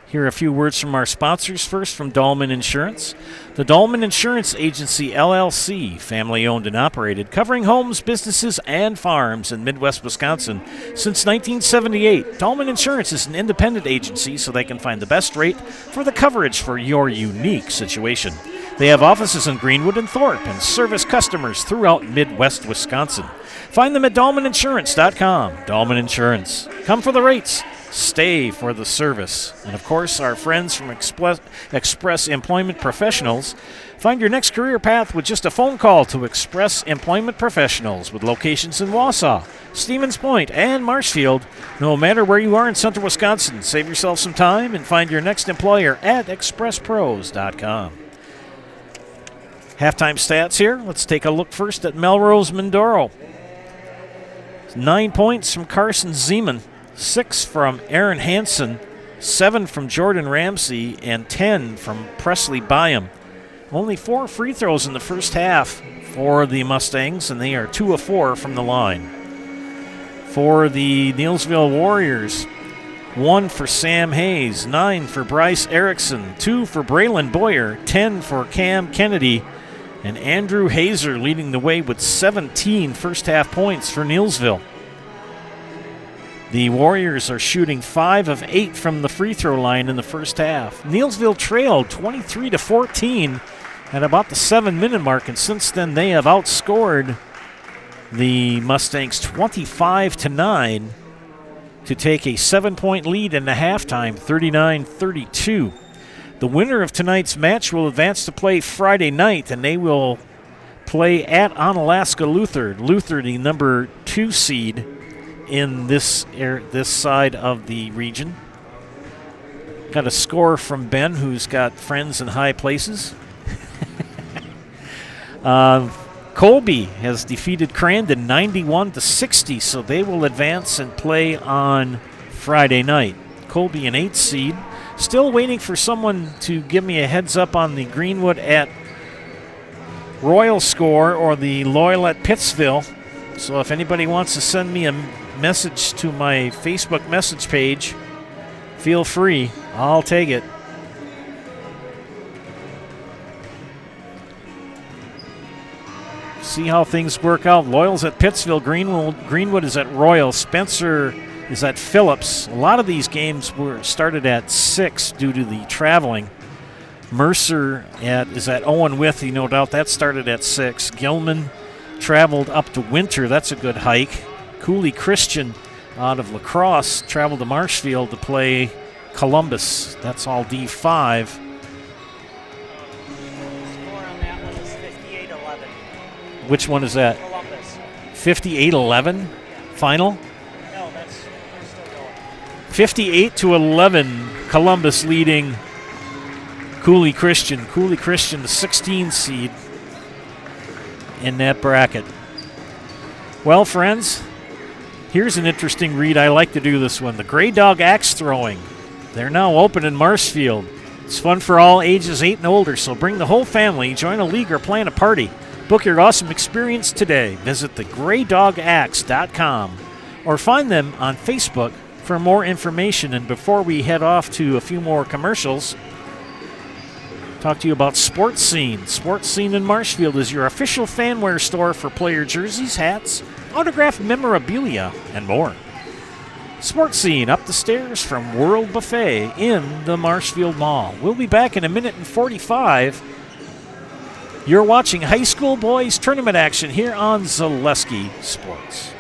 hear a few words from our sponsors. First, from Dahlman Insurance. The Dahlman Insurance Agency, LLC, family-owned and operated, covering homes, businesses, and farms in Midwest Wisconsin since 1978. Dahlman Insurance is an independent agency, so they can find the best rate for the coverage for your unique situation. They have offices in Greenwood and Thorpe and service customers throughout Midwest Wisconsin. Find them at DahlmanInsurance.com. Dahlman Insurance. Come for the rates. Stay for the service. And, of course, our friends from Express Employment Professionals. Find your next career path with just a phone call to Express Employment Professionals with locations in Wausau, Stevens Point, and Marshfield. No matter where you are in central Wisconsin, save yourself some time and find your next employer at ExpressPros.com. Halftime stats here. Let's take a look first at Melrose-Mindoro. 9 points from Carson Zeman, 6 from Aaron Hansen, 7 from Jordan Ramsey, and 10 from Presley Byam. Only 4 free throws in the first half for the Mustangs, and they are 2 of 4 from the line. For the Neillsville Warriors, 1 for Sam Hayes, 9 for Bryce Erickson, 2 for Braylon Boyer, 10 for Cam Kennedy, And Andrew Hazer leading the way with 17 first-half points for Neillsville. The Warriors are shooting 5 of 8 from the free throw line in the first half. Neillsville trailed 23-14 at about the 7-minute mark, and since then they have outscored the Mustangs 25-9 to take a 7-point lead in the halftime, 39-32. The winner of tonight's match will advance to play Friday night, and they will play at Onalaska Luther. Luther, the number 2 seed in this side of the region. Got a score from Ben, who's got friends in high places. Colby has defeated Crandon 91-60, so they will advance and play on Friday night. Colby, an 8th seed. Still waiting for someone to give me a heads up on the Greenwood at Royal score or the Loyal at Pittsville. So if anybody wants to send me a message to my Facebook message page, feel free. I'll take it. See how things work out. Loyal's at Pittsville. Greenwood is at Royal. Spencer is at Phillips. A lot of these games were started at 6 due to the traveling. Mercer is at Owen Withy, no doubt. That started at 6. Gilman traveled up to Winter. That's a good hike. Cooley Christian out of La Crosse traveled to Marshfield to play Columbus. That's all D5. Which one is that? Columbus. 58-11 final? No, that's still going. 58-11, Columbus leading Cooley Christian. Cooley Christian, the 16 seed in that bracket. Well, friends, here's an interesting read. I like to do this one. The Grey Dog Axe Throwing. They're now open in Marshfield. It's fun for all ages 8 and older, so bring the whole family, join a league, or plan a party. Book your awesome experience today. Visit thegreydogaxe.com or find them on Facebook for more information. And before we head off to a few more commercials, talk to you about Sports Scene. Sports Scene in Marshfield is your official fanwear store for player jerseys, hats, autographed memorabilia, and more. Sports Scene up the stairs from World Buffet in the Marshfield Mall. We'll be back in a minute and 45. You're watching high school boys tournament action here on Zaleski Sports.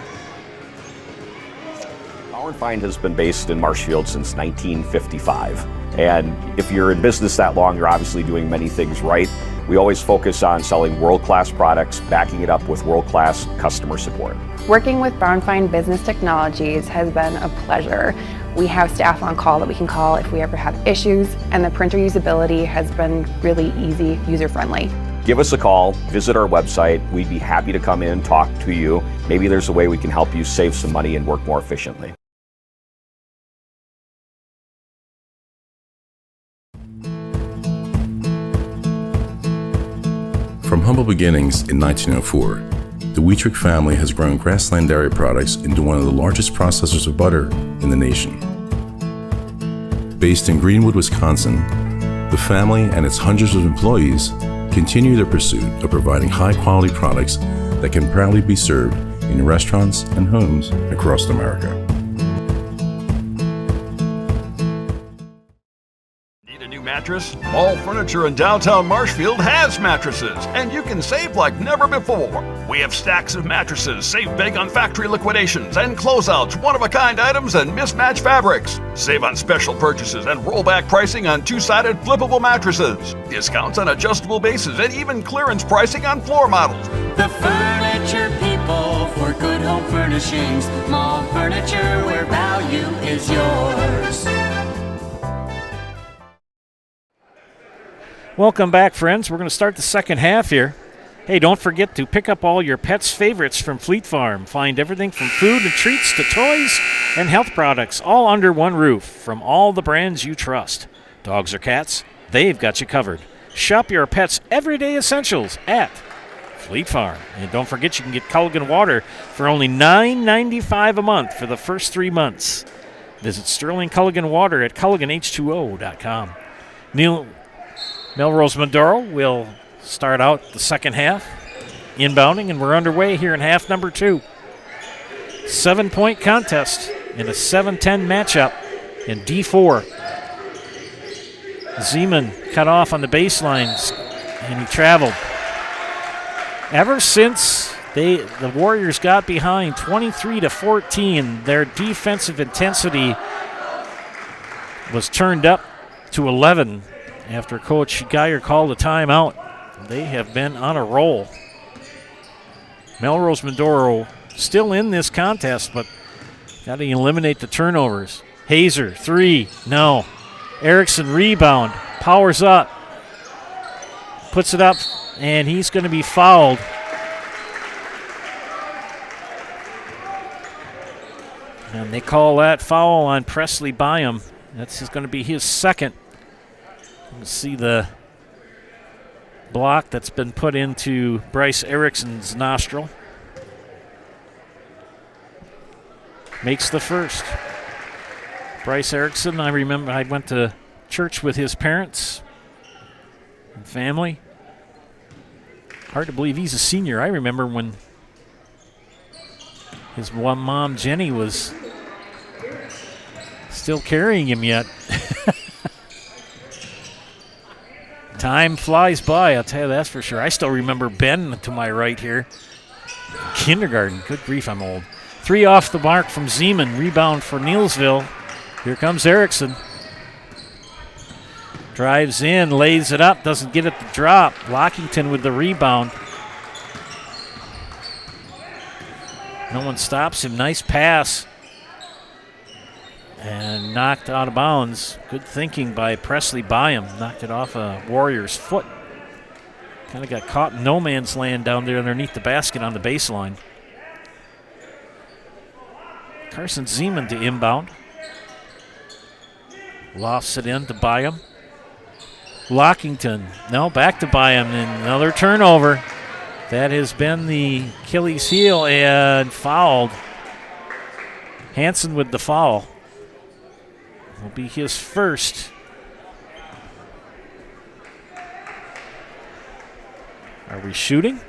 Power & Find has been based in Marshfield since 1955. And if you're in business that long, you're obviously doing many things right. We always focus on selling world-class products, backing it up with world-class customer support. Working with Power & Find Business Technologies has been a pleasure. We have staff on call that we can call if we ever have issues, and the printer usability has been really easy, user-friendly. Give us a call, visit our website. We'd be happy to come in, talk to you. Maybe there's a way we can help you save some money and work more efficiently. From humble beginnings in 1904, the Wheatrick family has grown Grassland Dairy Products into one of the largest processors of butter in the nation. Based in Greenwood, Wisconsin, the family and its hundreds of employees continue their pursuit of providing high-quality products that can proudly be served in restaurants and homes across America. Need a new mattress? Mall Furniture in downtown Marshfield has mattresses, and you can save like never before. We have stacks of mattresses, save big on factory liquidations and closeouts, one-of-a-kind items, and mismatched fabrics. Save on special purchases and rollback pricing on two-sided flippable mattresses. Discounts on adjustable bases and even clearance pricing on floor models. The furniture people for good home furnishings. Mall Furniture, where value is yours. Welcome back, friends. We're going to start the second half here. Hey, don't forget to pick up all your pets' favorites from Fleet Farm. Find everything from food and treats to toys and health products, all under one roof from all the brands you trust. Dogs or cats, they've got you covered. Shop your pets' everyday essentials at Fleet Farm. And don't forget you can get Culligan water for only $9.95 a month for the first 3 months. Visit Sterling Culligan Water at CulliganH2O.com. Melrose-Mindoro will start out the second half. Inbounding, and we're underway here in half number 2. 7-point contest in a 7-10 matchup in D4. Zeman cut off on the baselines, and he traveled. Ever since the Warriors got behind 23-14, their defensive intensity was turned up to 11 after Coach Geyer called a timeout. They have been on a roll. Melrose-Mindoro still in this contest, but got to eliminate the turnovers. Hazer, 3, no. Erickson, rebound, powers up, puts it up, and he's going to be fouled. And they call that foul on Presley Byam. That's going to be his second. You can see the block that's been put into Bryce Erickson's nostril. Makes the first. Bryce Erickson, I remember I went to church with his parents and family. Hard to believe he's a senior. I remember when his one mom, Jenny, was still carrying him yet. Time flies by, I'll tell you that's for sure. I still remember Ben to my right here. Kindergarten, good grief, I'm old. 3 off the mark from Zeman, rebound for Neillsville. Here comes Erickson. Drives in, lays it up, doesn't get it to drop. Lockington with the rebound. No one stops him, nice pass. And knocked out of bounds. Good thinking by Presley Byam. Knocked it off a Warrior's foot. Kind of got caught in no man's land down there underneath the basket on the baseline. Carson Zeman to inbound. Lofts it in to Byam. Lockington. No, back to Byam. And another turnover. That has been the Achilles heel and fouled. Hansen with the foul. Will be his first. Are we shooting?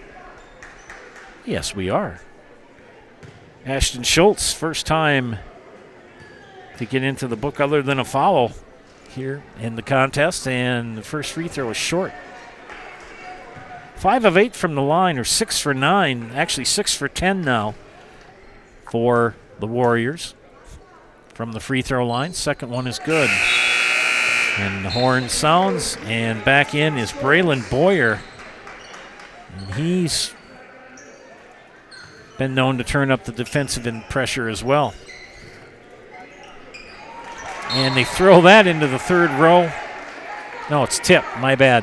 Yes, we are. Ashton Schultz, first time to get into the book other than a foul here in the contest, and the first free throw was short. 5 of 8 from the line, or 6 for 9, actually 6 for 10 now for the Warriors. From the free throw line, second one is good. And the horn sounds, and back in is Braylon Boyer. And he's been known to turn up the defensive pressure as well. And they throw that into the third row. No, it's tip, my bad.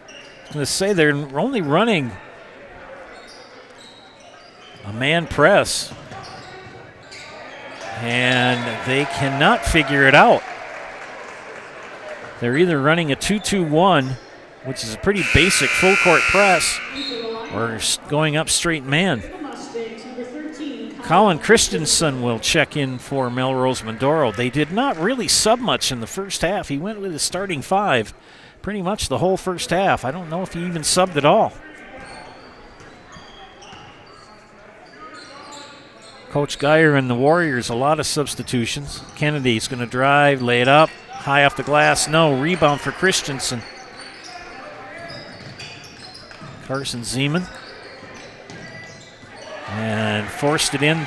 I was going to say they're only running a man press. And they cannot figure it out. They're either running a 2-2-1, which is a pretty basic full court press, or going up straight man. Colin Christensen will check in for Melrose-Mindoro. They did not really sub much in the first half. He went with his starting 5 pretty much the whole first half. I don't know if he even subbed at all. Coach Geyer and the Warriors, a lot of substitutions. Kennedy's going to drive, lay it up, high off the glass. No, rebound for Christensen. Carson Zeman. And forced it in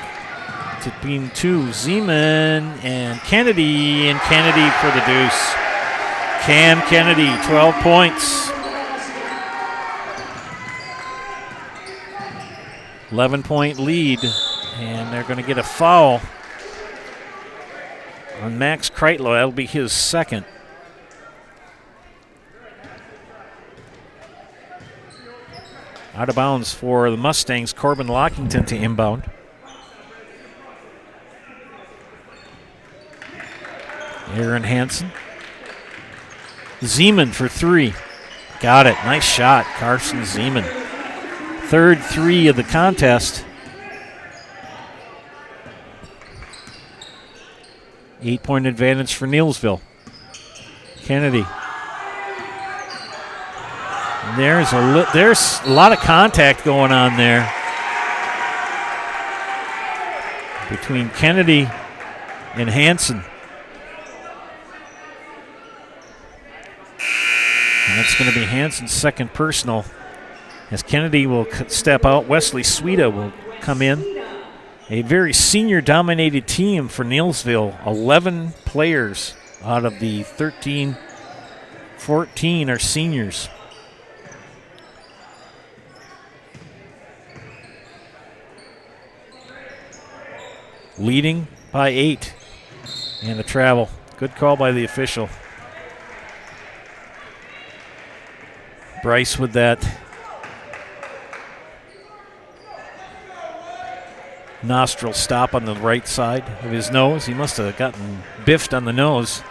to being 2. Zeman and Kennedy for the deuce. Cam Kennedy, 12 points. 11-point lead. And they're going to get a foul on Max Kreitlow. That'll be his second. Out of bounds for the Mustangs, Corbin Lockington to inbound. Aaron Hansen. Zeman for 3. Got it. Nice shot, Carson Zeman. Third 3 of the contest. 8-point advantage for Neillsville. Kennedy There's a lot of contact going on there between Kennedy and Hansen. And that's going to be Hansen's second personal. As Kennedy will step out, Wesley Suida will come in. A very senior-dominated team for Neillsville. 11 players out of the 13, 14 are seniors. Leading by 8. And a travel. Good call by the official. Bryce with that nostril stop on the right side of his nose. He must have gotten biffed on the nose.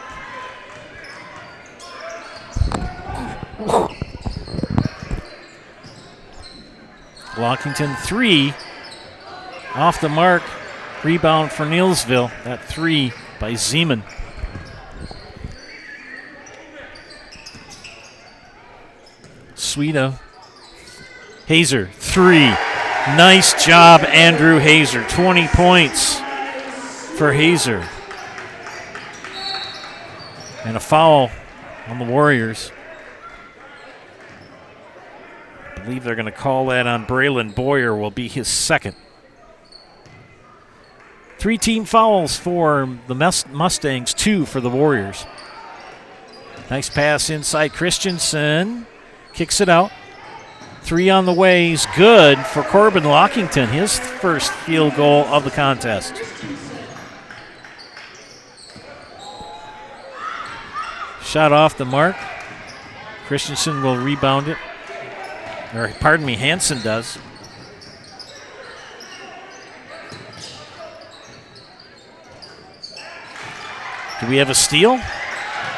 Lockington 3 off the mark. Rebound for Neillsville. That 3 by Zeman. Suida. Hazer, 3. Nice job, Andrew Hazer. 20 points for Hazer. And a foul on the Warriors. I believe they're going to call that on Braylon Boyer, will be his second. 3 team fouls for the Mustangs, 2 for the Warriors. Nice pass inside Christensen. Kicks it out. 3 on the way is good for Corbin Lockington, his first field goal of the contest. Shot off the mark. Christensen will rebound it. Or, pardon me, Hansen does. Do we have a steal?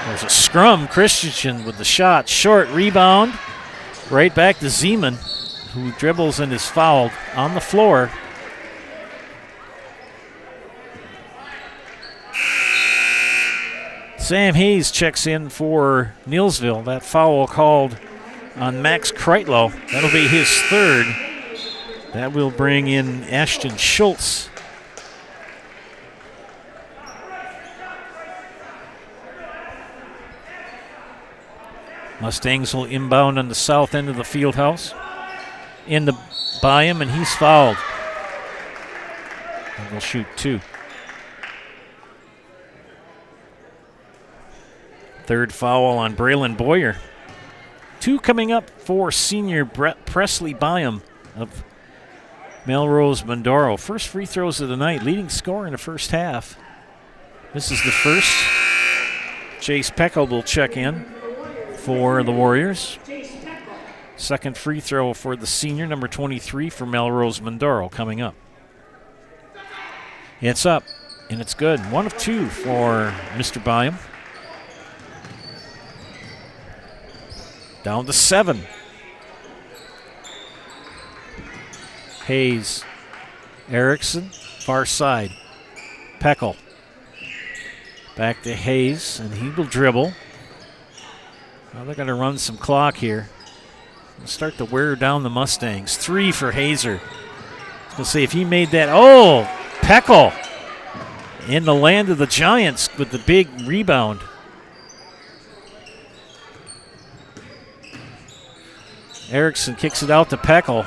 There's a scrum. Christensen with the shot. Short rebound. Right back to Zeman, who dribbles and is fouled on the floor. Sam Hayes checks in for Neillsville. That foul called on Max Kreitlow. That'll be his third. That will bring in Ashton Schultz. Mustangs will inbound on the south end of the field house. In the by him, and he's fouled. And we'll shoot 2. Third foul on Braylon Boyer. 2 coming up for senior Brett Presley Byam of Melrose-Mindoro. First free throws of the night, leading scorer in the first half. This is the first. Chase Peckel will check in for the Warriors. Second free throw for the senior, number 23 for Melrose-Mindoro, coming up. It's up, and it's good. 1 of 2 for Mr. Byam. Down to 7. Hayes, Erickson, far side. Peckel. Back to Hayes, and he will dribble. Well, they're going to run some clock here. They'll start to wear down the Mustangs. 3 for Hazer. I was going to say, if he made that. Oh, Peckel in the land of the Giants with the big rebound. Erickson kicks it out to Peckel.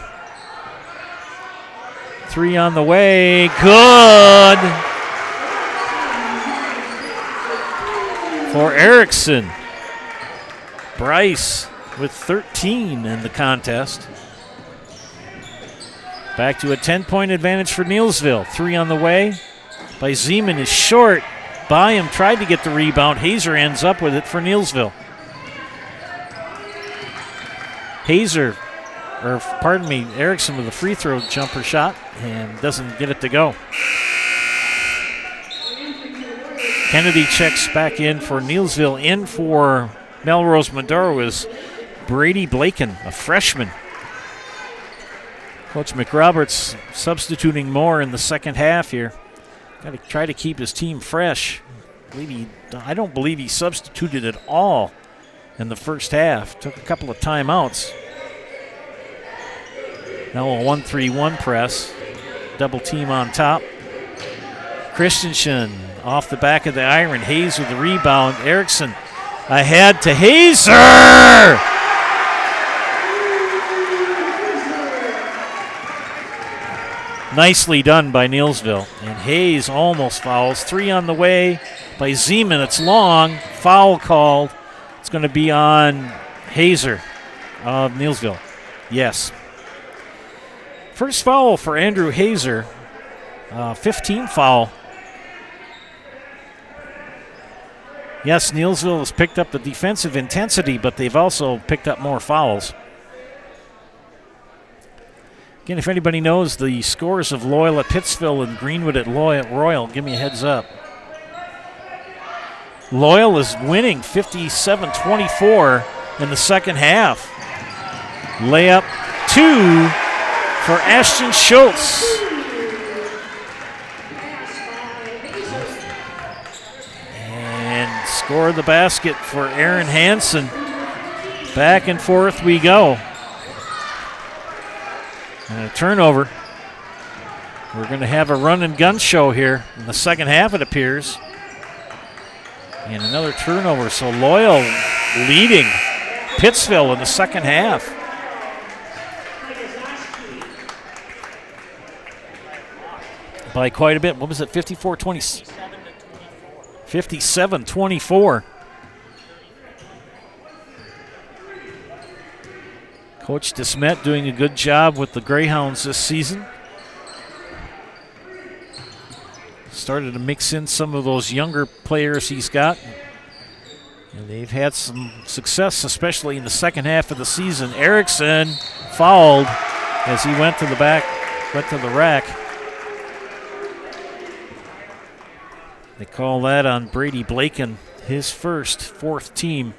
3 on the way. Good for Erickson. Bryce with 13 in the contest. Back to a 10-point advantage for Neillsville. 3 on the way by Zeman is short. Byam tried to get the rebound. Hazer ends up with it for Neillsville. Erickson with a free throw jumper shot and doesn't get it to go. Kennedy checks back in for Neillsville. In for Melrose-Mindoro is Brady Blaken, a freshman. Coach McRoberts substituting more in the second half here. Got to try to keep his team fresh. I don't believe he substituted at all in the first half. Took a couple of timeouts. Now a 1-3-1 press. Double team on top. Christensen off the back of the iron. Hayes with the rebound. Erickson ahead to Hazer. Nicely done by Neillsville. And Hayes almost fouls. 3 on the way by Zeman. It's long. Foul called. It's going to be on Hazer of Neillsville. Yes. First foul for Andrew Hazer. 15 foul. Yes, Neillsville has picked up the defensive intensity, but they've also picked up more fouls. Again, if anybody knows the scores of Loyal at Pittsville and Greenwood at Royal, give me a heads up. Loyal is winning 57-24 in the second half. Layup 2 for Ashton Schultz. And score the basket for Aaron Hansen. Back and forth we go. And a turnover. We're going to have a run and gun show here in the second half, it appears. And another turnover. So Loyal leading Pittsville in the second half. By quite a bit. What was it? 54-20. 57-24. Coach DeSmet doing a good job with the Greyhounds this season. Started to mix in some of those younger players he's got. And they've had some success, especially in the second half of the season. Erickson fouled as he went to the rack. They call that on Brady Blaken, his first, 4th team.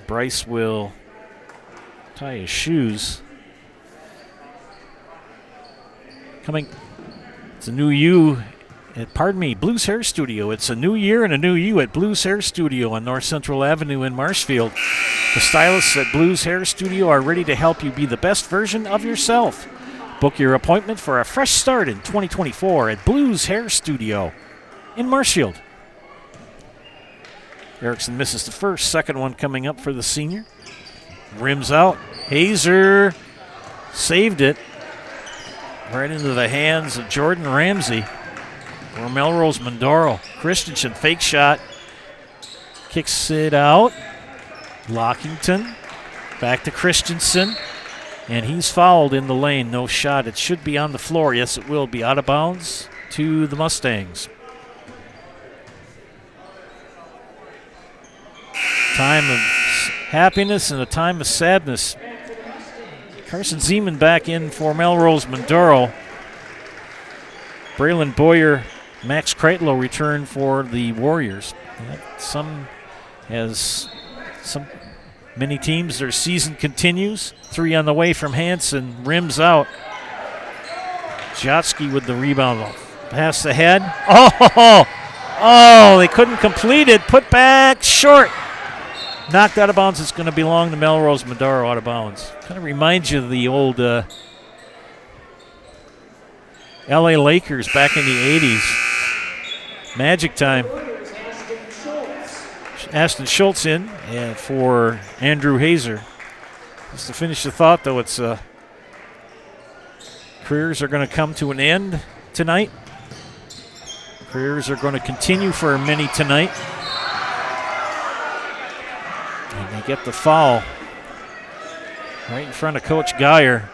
Bryce will tie his shoes. It's a new you at, Blues Hair Studio. It's a new year and a new you at Blues Hair Studio on North Central Avenue in Marshfield. The stylists at Blues Hair Studio are ready to help you be the best version of yourself. Book your appointment for a fresh start in 2024 at Blues Hair Studio in Marshfield. Erickson misses the first, second one coming up for the senior. Rims out. Hazer saved it right into the hands of Jordan Ramsey for Melrose-Mindoro. Christensen, fake shot, kicks it out. Lockington, back to Christensen, and he's fouled in the lane. No shot. It should be on the floor. Yes, it will be out of bounds to the Mustangs. Time of happiness and a time of sadness. Carson Zeman back in for Melrose-Mindoro. Braylon Boyer, Max Kreitlow return for the Warriors. Many teams, their season continues. 3 on the way from Hansen, rims out. Jotsky with the rebound. Pass ahead. Oh, they couldn't complete it. Put back short. Knocked out of bounds. It's going to belong to Melrose-Mindoro out of bounds. Kind of reminds you of the old LA Lakers back in the 80s. Magic time. Ashton Schultz in and for Andrew Hazer. Just to finish the thought, though, it's careers are going to come to an end tonight. Careers are going to continue for many tonight. And they get the foul right in front of Coach Geyer.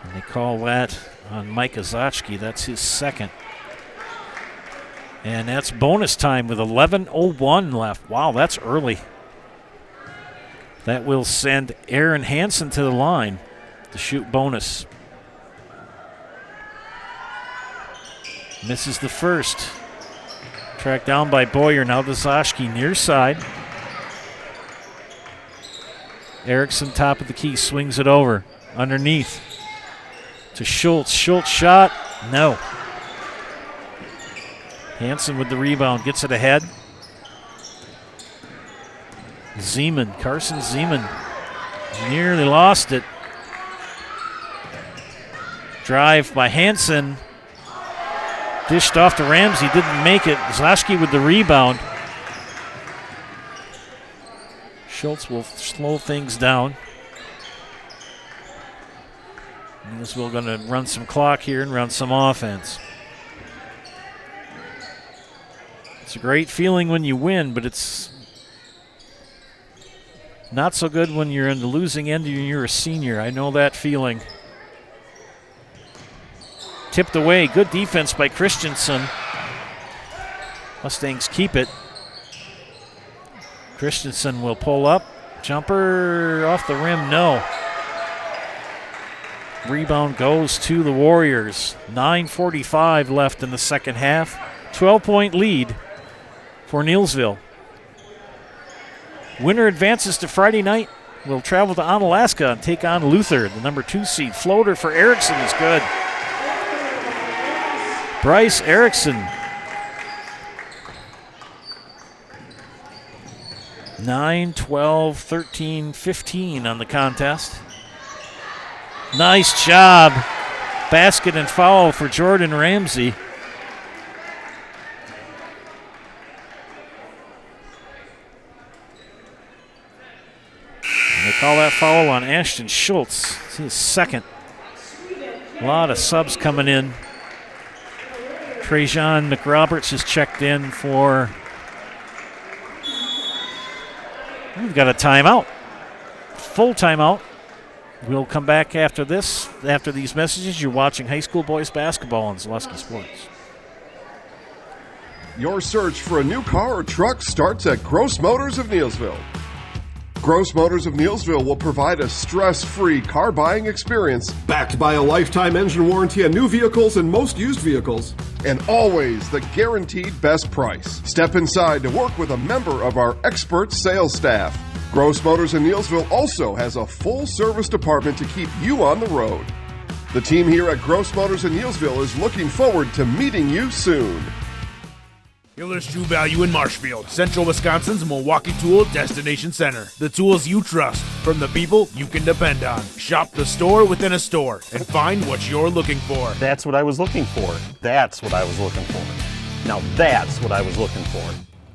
And they call that on Mike Ozaczki. That's his second. And that's bonus time with 11:01 left. Wow, that's early. That will send Aaron Hansen to the line to shoot bonus. Misses the first. Tracked down by Boyer. Now to Ozaczki near side. Erickson, top of the key, swings it over. Underneath to Schultz. Schultz shot. No. Hansen with the rebound. Gets it ahead. Carson Zeman nearly lost it. Drive by Hansen. Dished off to Ramsey, didn't make it. Zloschke with the rebound. Schultz will slow things down. Neillsville going to run some clock here and run some offense. It's a great feeling when you win, but it's not so good when you're in the losing end and you're a senior. I know that feeling. Tipped away. Good defense by Christensen. Mustangs keep it. Christensen will pull up. Jumper off the rim, no. Rebound goes to the Warriors. 9:45 left in the second half. 12-point lead for Neillsville. Winner advances to Friday night. Will travel to Onalaska and take on Luther, the number 2 seed. Floater for Erickson is good. Bryce Erickson. 9, 12, 13, 15 on the contest. Nice job. Basket and foul for Jordan Ramsey. And they call that foul on Ashton Schultz. It's his second. A lot of subs coming in. Trajan McRoberts is checked in for. We've got a timeout. Full timeout. We'll come back after this. After these messages, you're watching high school boys basketball on Zaleski Sports. Your search for a new car or truck starts at Gross Motors of Neillsville. Gross Motors of Neillsville will provide a stress-free car buying experience backed by a lifetime engine warranty on new vehicles and most used vehicles, and always the guaranteed best price. Step inside to work with a member of our expert sales staff. Gross Motors in Neillsville also has a full service department to keep you on the road. The team here at Gross Motors in Neillsville is looking forward to meeting you soon. Hiller's True Value in Marshfield, Central Wisconsin's Milwaukee Tool Destination Center. The tools you trust from the people you can depend on. Shop the store within a store and find what you're looking for. That's what I was looking for. That's what I was looking for. Now that's what I was looking for.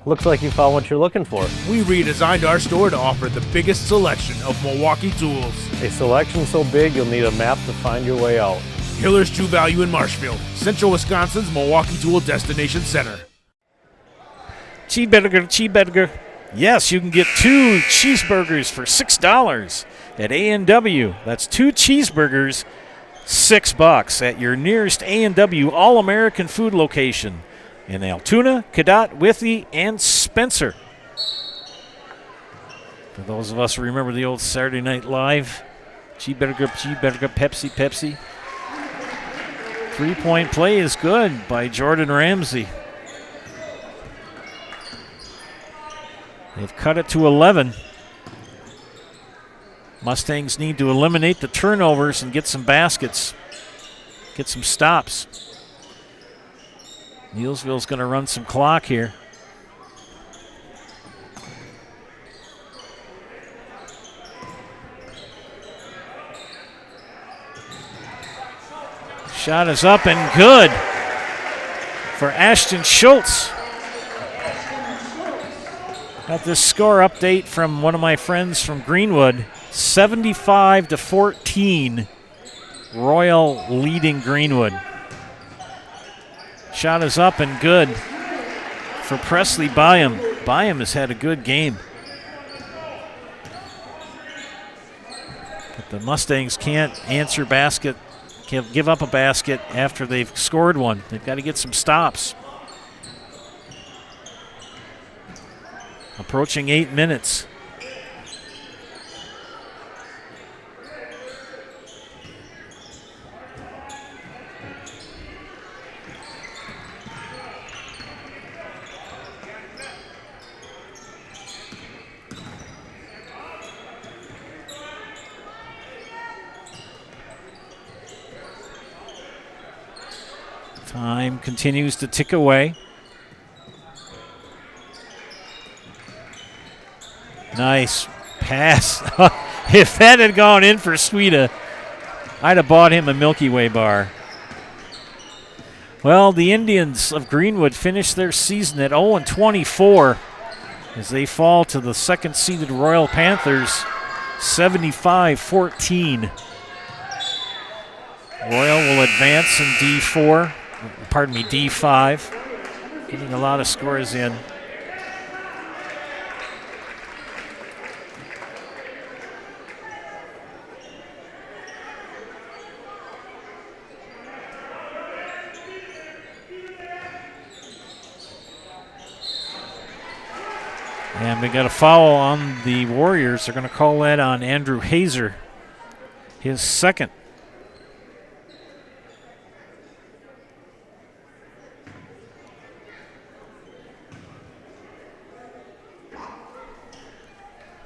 Looks like you found what you're looking for. We redesigned our store to offer the biggest selection of Milwaukee tools. A selection so big you'll need a map to find your way out. Hiller's True Value in Marshfield, Central Wisconsin's Milwaukee Tool Destination Center. Cheeseburger. Yes, you can get 2 cheeseburgers for $6 at A&W. That's 2 cheeseburgers, $6 at your nearest A&W All-American Food location in Altoona, Cadott, Withee, and Spencer. For those of us who remember the old Saturday Night Live, cheeseburger, Pepsi. 3-point play is good by Jordan Ramsey. They've cut it to 11. Mustangs need to eliminate the turnovers and get some baskets, get some stops. Neillsville's going to run some clock here. Shot is up and good for Ashton Schultz. Got this score update from one of my friends from Greenwood. 75-14, Royal leading Greenwood. Shot is up and good for Presley Byam. Byam has had a good game. But the Mustangs can't answer basket, can't give up a basket after they've scored one. They've got to get some stops. Approaching 8 minutes. Time continues to tick away. Nice pass. If that had gone in for Sweda, I'd have bought him a Milky Way bar. Well, the Indians of Greenwood finished their season at 0-24 as they fall to the second-seeded Royal Panthers, 75-14. Royal will advance in D5, getting a lot of scores in. And we got a foul on the Warriors. They're going to call that on Andrew Hazer, his second.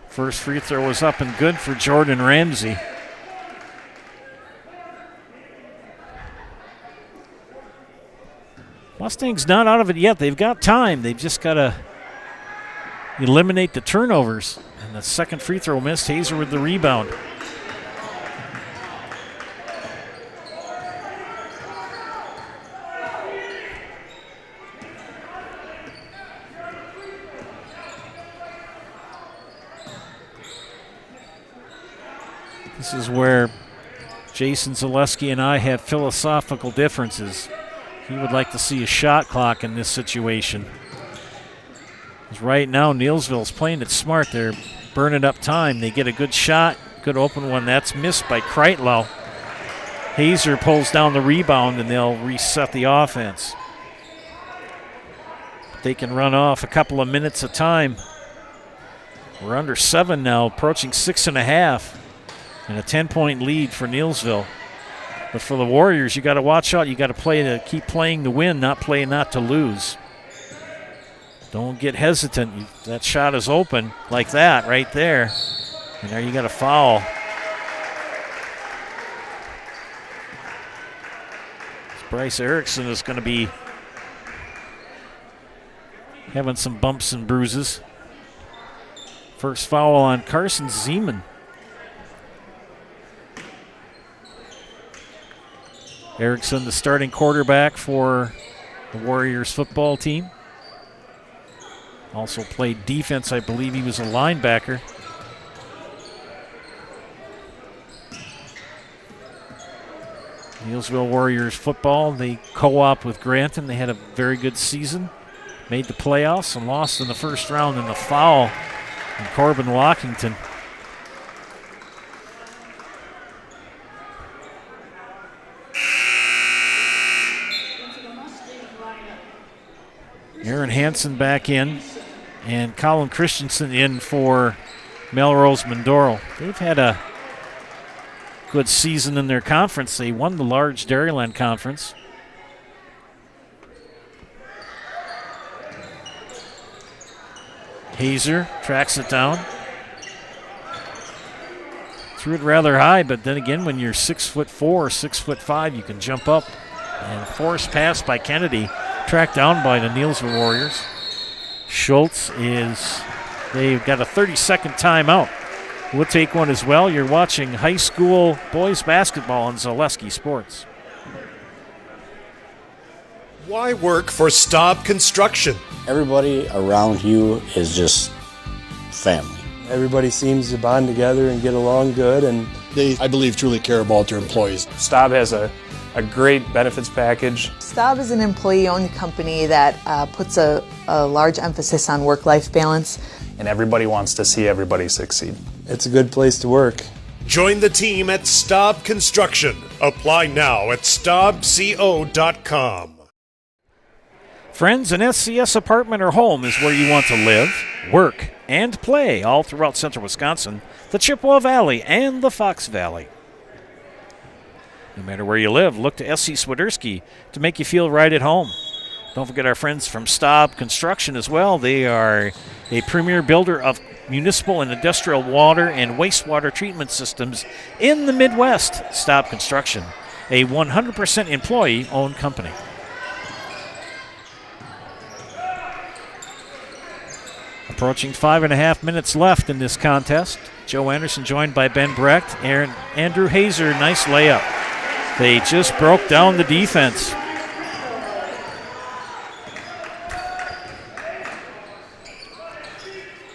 First free throw was up and good for Jordan Ramsey. Mustangs not out of it yet. They've got time. They've just got to eliminate the turnovers. And the second free throw missed. Hazer with the rebound. This is where Jason Zaleski and I have philosophical differences. He would like to see a shot clock in this situation. Because right now, Neillsville's playing it smart. They're burning up time. They get a good shot, good open one. That's missed by Kreitlow. Hazer pulls down the rebound, and they'll reset the offense. They can run off a couple of minutes of time. We're under 7 now, approaching 6.5. And a 10-point lead for Neillsville. But for the Warriors, you got to watch out. You got to play to keep playing to win, not play not to lose. Don't get hesitant. That shot is open like that right there. And there you got a foul. Bryce Erickson is going to be having some bumps and bruises. First foul on Carson Zeman. Erickson, the starting quarterback for the Warriors football team. Also played defense. I believe he was a linebacker. Neillsville Warriors football, they co-op with Granton. They had a very good season. Made the playoffs and lost in the first round in the foul from Corbin Walkington. Aaron Hansen back in, and Colin Christensen in for Melrose-Mindoro. They've had a good season in their conference. They won the large Dairyland Conference. Hazer tracks it down. Threw it rather high, but then again, when you're 6'4", 6'5", you can jump up. And forced pass by Kennedy, tracked down by the Neillsville Warriors. Schultz they've got a 30-second timeout. We'll take one as well. You're watching high school boys basketball on Zaleski Sports. Why work for Staub Construction? Everybody around you is just family. Everybody seems to bond together and get along good, and they, I believe, truly care about their employees. Staub has a great benefits package. Staub is an employee-owned company that puts a large emphasis on work-life balance. And everybody wants to see everybody succeed. It's a good place to work. Join the team at Staub Construction. Apply now at staubco.com. Friends, an SCS apartment or home is where you want to live, work, and play all throughout central Wisconsin, the Chippewa Valley, and the Fox Valley. No matter where you live, look to S.C. Swiderski to make you feel right at home. Don't forget our friends from Staub Construction as well. They are a premier builder of municipal and industrial water and wastewater treatment systems in the Midwest. Staub Construction, a 100% employee-owned company. Approaching 5.5 minutes left in this contest. Joe Anderson joined by Ben Brecht. Andrew Hazer, nice layup. They just broke down the defense.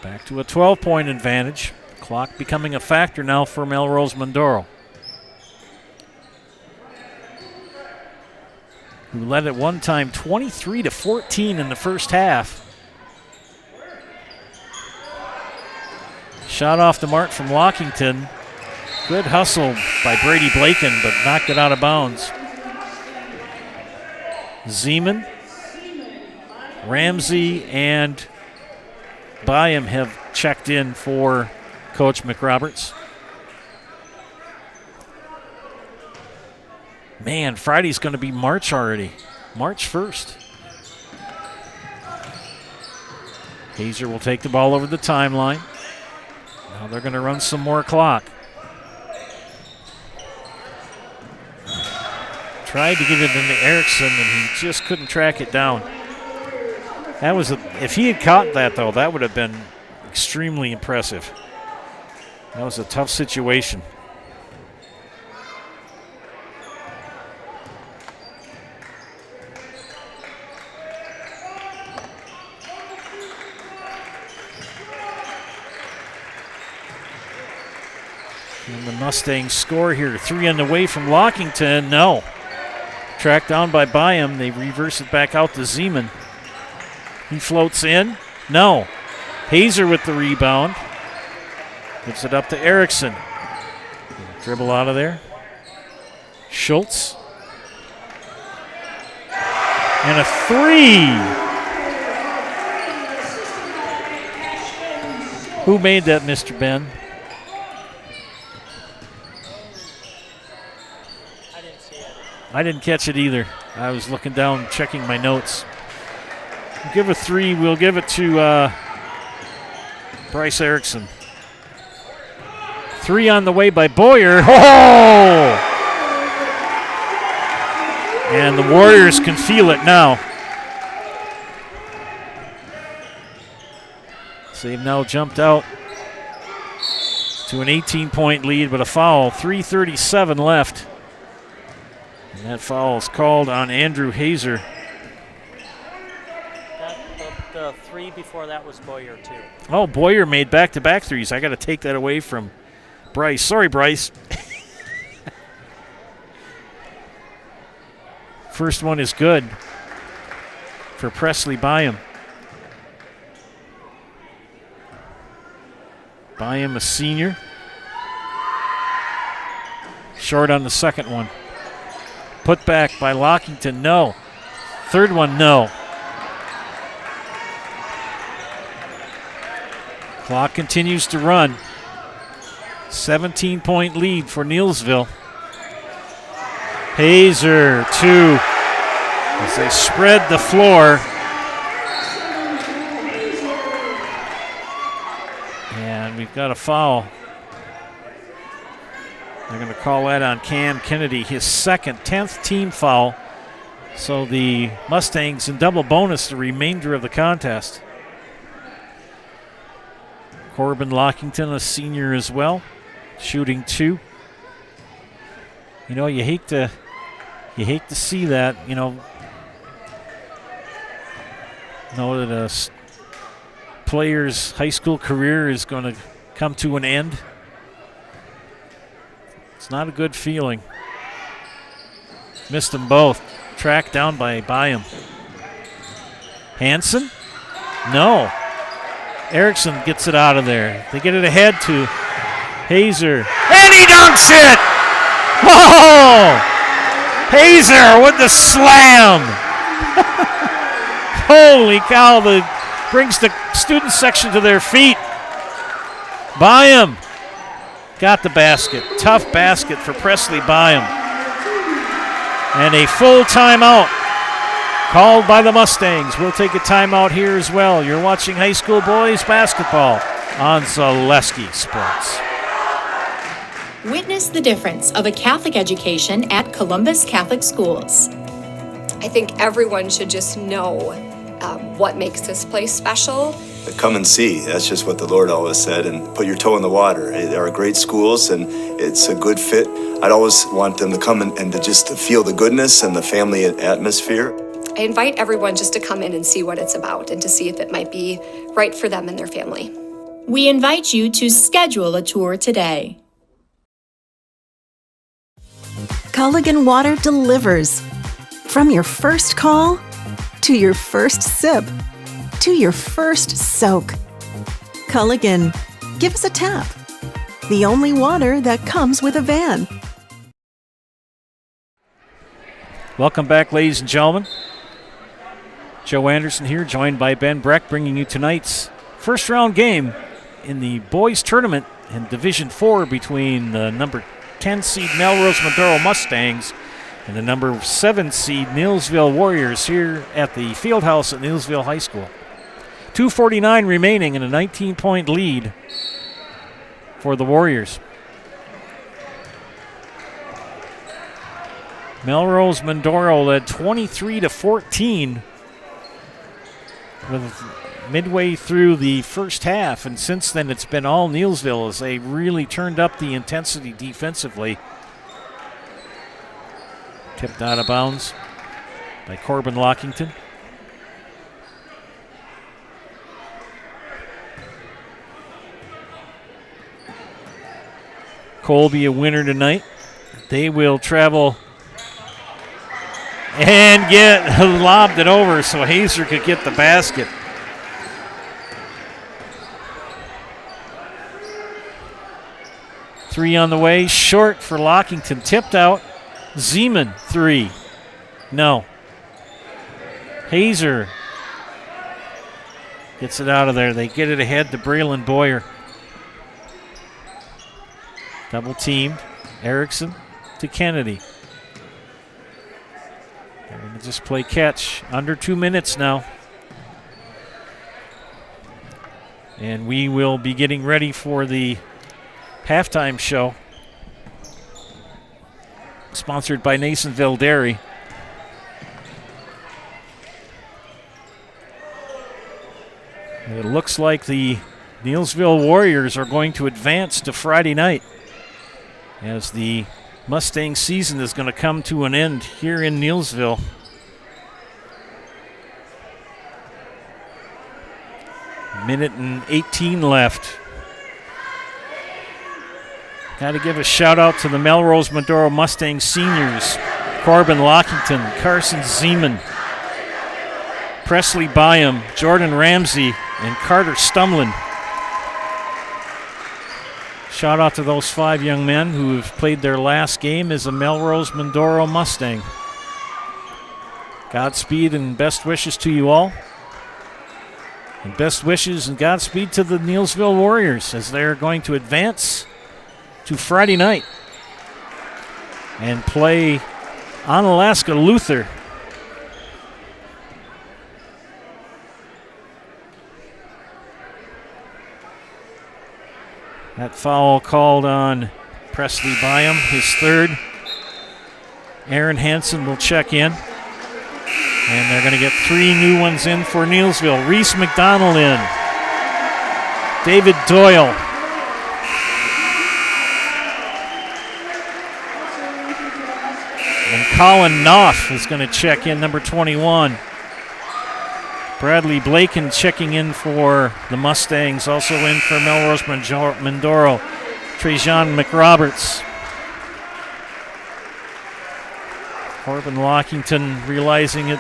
Back to a 12-point advantage. Clock becoming a factor now for Melrose-Mindoro, who led at one time 23-14 in the first half. Shot off the mark from Lockington. Good hustle by Brady Blaken, but knocked it out of bounds. Zeman, Ramsey, and Byam have checked in for Coach McRoberts. Man, Friday's going to be March already. March 1st. Hazer will take the ball over the timeline. Now they're going to run some more clock. Tried to get it into Erickson, and he just couldn't track it down. That was if he had caught that, though, that would have been extremely impressive. That was a tough situation. And the Mustangs score here. 3 on the way from Lockington. No. Tracked down by Byam. They reverse it back out to Zeman. He floats in. No. Hazer with the rebound. Gives it up to Erickson. Dribble out of there. Schultz. And a 3. Who made that, Mr. Ben? I didn't catch it either. I was looking down, checking my notes. We'll give a 3. We'll give it to Bryce Erickson. 3 on the way by Boyer. Oh! And the Warriors can feel it now. So they've now jumped out to an 18-point lead, but a foul. 3:37 left. And that foul is called on Andrew Hazer. The 3 before that was Boyer, too. Oh, Boyer made back-to-back threes. I got to take that away from Bryce. Sorry, Bryce. First one is good for Presley Byam. Byam, a senior. Short on the second one. Put back by Lockington, no. Third one, no. Clock continues to run. 17-point lead for Neillsville. Hazer, 2. As they spread the floor. And we've got a foul. They're going to call that on Cam Kennedy, his second, 10th team foul. So the Mustangs in double bonus the remainder of the contest. Corbin Lockington, a senior as well, shooting 2. You know, you hate to see that. Know that a player's high school career is going to come to an end. It's not a good feeling. Missed them both. Tracked down by Byam. Hansen? No. Erickson gets it out of there. They get it ahead to Hazer. And he dunks it! Oh! Hazer with the slam! Holy cow, brings the student section to their feet. Byam got the basket. Tough basket for Presley Byam. And a full timeout called by the Mustangs. We'll take a timeout here as well. You're watching high school boys basketball on Zaleski Sports. Witness the difference of a Catholic education at Columbus Catholic Schools. I think everyone should just know what makes this place special come and see. That's just what the Lord always said, and put your toe in the water. They are great schools, and it's a good fit. I'd always want them to come and to just to feel the goodness and the family atmosphere. I invite everyone just to come in and see what it's about and to see if it might be right for them and their family. We invite you to schedule a tour today. Culligan Water delivers. From your first call, to your first sip, to your first soak. Culligan, give us a tap. The only water that comes with a van. Welcome back, ladies and gentlemen. Joe Anderson here, joined by Ben Breck, bringing you tonight's first round game in the boys tournament in Division 4 between the number 10 seed Melrose-Mindoro Mustangs and the number 7 seed Neillsville Warriors here at the Fieldhouse at Neillsville High School. 2:49 remaining and a 19-point lead for the Warriors. Melrose-Mindoro led 23-14 with midway through the first half, and since then it's been all Neillsville as they really turned up the intensity defensively. Tipped out of bounds by Corbin Lockington. Colby a winner tonight. They will travel and lobbed it over so Hazer could get the basket. Three on the way, short for Lockington. Tipped out. Zeman, three. No. Hazer gets it out of there. They get it ahead to Braylon Boyer. Double teamed. Erickson to Kennedy. They're going to just play catch. Under 2 minutes now. And we will be getting ready for the halftime show, sponsored by Nasonville Dairy. And it looks like the Neillsville Warriors are going to advance to Friday night as the Mustang season is going to come to an end here in Neillsville. Minute and 18 left. Got to give a shout out to the Melrose-Mindoro Mustang seniors. Corbin Lockington, Carson Zeman, Presley Byam, Jordan Ramsey, and Carter Stumlin. Shout out to those 5 young men who have played their last game as a Melrose-Mindoro Mustang. Godspeed and best wishes to you all. And best wishes and Godspeed to the Neillsville Warriors as they're going to advance to Friday night and play Onalaska Luther. That foul called on Presley Byam, his third. Aaron Hansen will check in. And they're going to get 3 new ones in for Neillsville. Reese McDonald in. David Doyle. And Colin Knopf is going to check in, number 21. Bradley Blaken checking in for the Mustangs, also in for Melrose-Mindoro. Trajan McRoberts. Corbin Lockington realizing it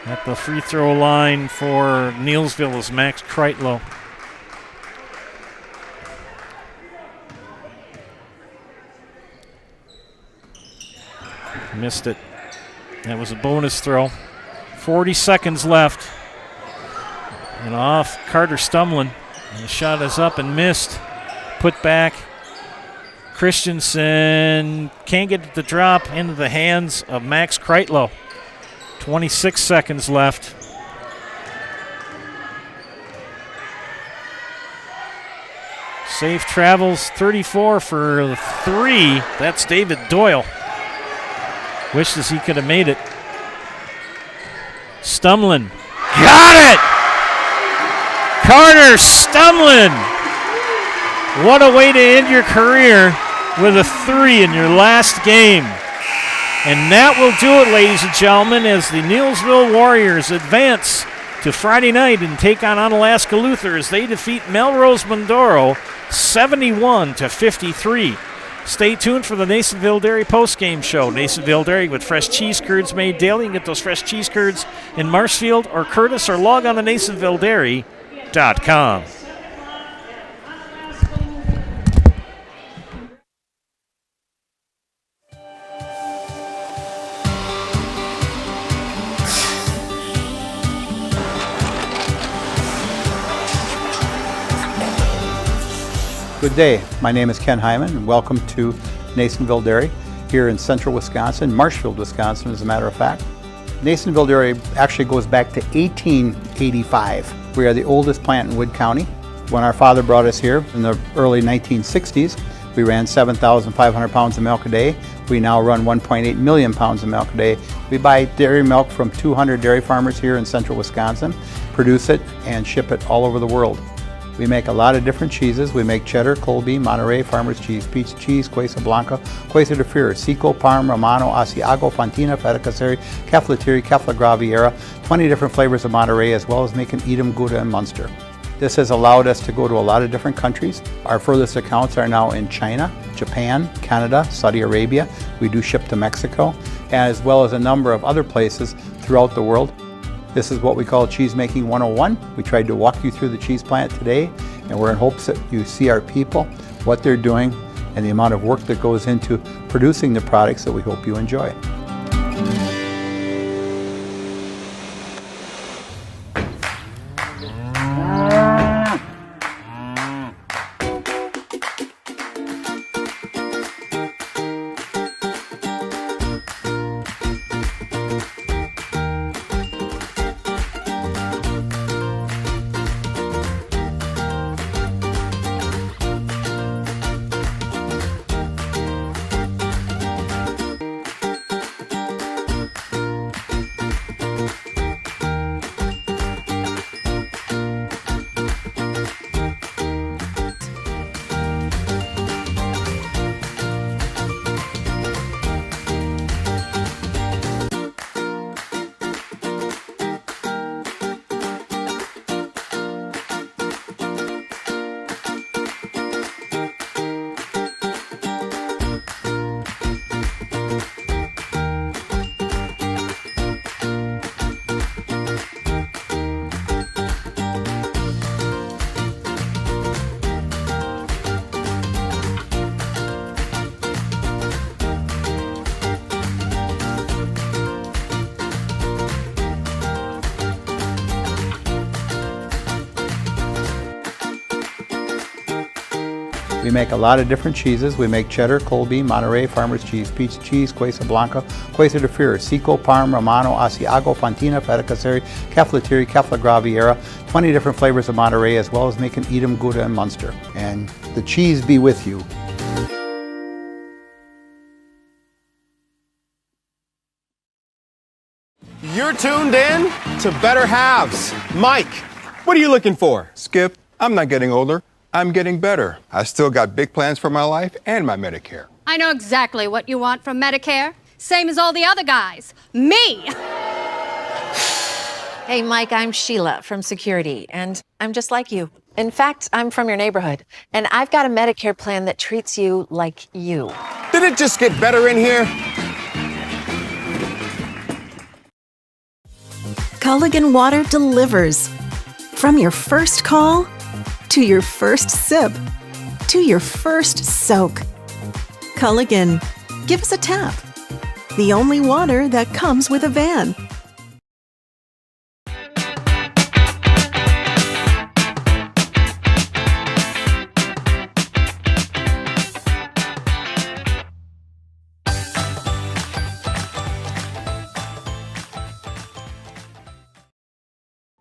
at the free throw line for Neillsville is Max Kreitlow. Missed it. That was a bonus throw. 40 seconds left. And off Carter Stumlin. And the shot is up and missed. Put back. Christensen can't get the drop into the hands of Max Kreitlow. 26 seconds left. Safe travels, 34 for the 3. That's David Doyle. Wishes he could have made it. Stumlin. Got it! Carter Stumlin. What a way to end your career with a 3 in your last game. And that will do it, ladies and gentlemen, as the Neillsville Warriors advance to Friday night and take on Onalaska Luther as they defeat Melrose-Mindoro 71-53. Stay tuned for the Neillsville Dairy postgame show. Neillsville Dairy with fresh cheese curds made daily. You can get those fresh cheese curds in Marshfield or Curtis, or log on to neillsvilledairy.com. Good day. My name is Ken Hyman, and welcome to Neillsville Dairy here in central Wisconsin, Marshfield, Wisconsin, as a matter of fact. Neillsville Dairy actually goes back to 1885. We are the oldest plant in Wood County. When our father brought us here in the early 1960s, we ran 7,500 pounds of milk a day. We now run 1.8 million pounds of milk a day. We buy dairy milk from 200 dairy farmers here in central Wisconsin, produce it, and ship it all over the world. We make a lot of different cheeses. We make cheddar, Colby, Monterey, Farmer's Cheese, Peach Cheese, Quesa Blanca, Quesa de Fir, Seco, Parm, Romano, Asiago, Fontina, Feta Caseri, Keflatiri, Kefla Graviera, 20 different flavors of Monterey, as well as making Edam, Gouda, and Munster. This has allowed us to go to a lot of different countries. Our furthest accounts are now in China, Japan, Canada, Saudi Arabia. We do ship to Mexico, as well as a number of other places throughout the world. This is what we call Cheese Making 101. We tried to walk you through the cheese plant today, and we're in hopes that you see our people, what they're doing, and the amount of work that goes into producing the products that we hope you enjoy. We make a lot of different cheeses. We make cheddar, Colby, Monterey, Farmer's Cheese, Peach Cheese, Quesa Blanca, Quesa de Fir, Seco, Parm, Romano, Asiago, Fontina, Feta Caseri, Keflatiri, Kefla Graviera, 20 different flavors of Monterey, as well as making Edam, Gouda, and Munster. And the cheese be with you. You're tuned in to Better Halves. Mike, what are you looking for? Skip, I'm not getting older. I'm getting better. I still got big plans for my life and my Medicare. I know exactly what you want from Medicare. Same as all the other guys. Me! Hey, Mike, I'm Sheila from Security, and I'm just like you. In fact, I'm from your neighborhood, and I've got a Medicare plan that treats you like you. Did it just get better in here? Culligan Water delivers. From your first call, to your first sip, to your first soak. Culligan, give us a tap. The only water that comes with a van.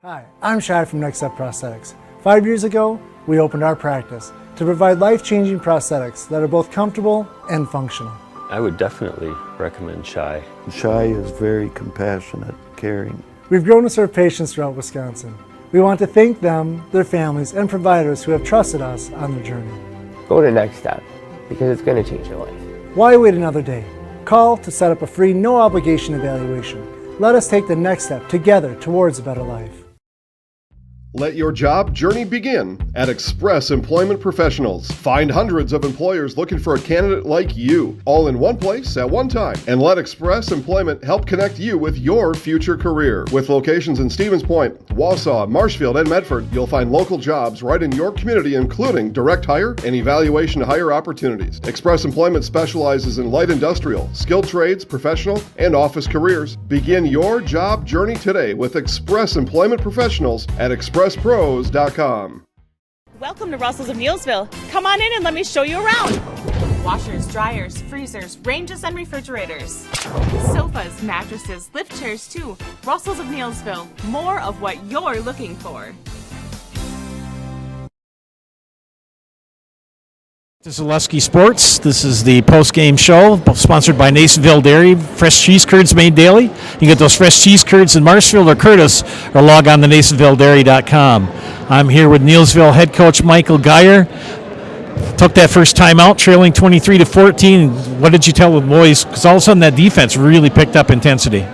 Hi, I'm Shai from Next Step Prosthetics. 5 years ago, we opened our practice to provide life-changing prosthetics that are both comfortable and functional. I would definitely recommend Shai. Shai is very compassionate, caring, We've grown to serve patients throughout Wisconsin. We want to thank them, their families, and providers who have trusted us on their journey. Go to Next Step, because it's going to change your life. Why wait another day? Call to set up a free, no-obligation evaluation. Let us take the next step together towards a better life. Let your job journey begin at Express Employment Professionals. Find hundreds of employers looking for a candidate like you, all in one place at one time. And let Express Employment help connect you with your future career. With locations in Stevens Point, Wausau, Marshfield, and Medford, you'll find local jobs right in your community, including direct hire and evaluation to hire opportunities. Express Employment specializes in light industrial, skilled trades, professional, and office careers. Begin your job journey today with Express Employment Professionals at expresspros.com. Welcome to Russell's of Neillsville. Come on in and let me show you around. Washers, dryers, freezers, ranges, and refrigerators. Sofas, mattresses, lift chairs too. Russell's of Neillsville. More of what you're looking for. This is Lusky Sports. This is the post-game show sponsored by Neillsville Dairy. Fresh cheese curds made daily. You get those fresh cheese curds in Marshfield or Curtis, or log on to NeillsvilleDairy.com. I'm here with Neillsville head coach Michael Geyer. Took that first time out, trailing 23-14. What did you tell the boys? Because all of a sudden that defense really picked up intensity.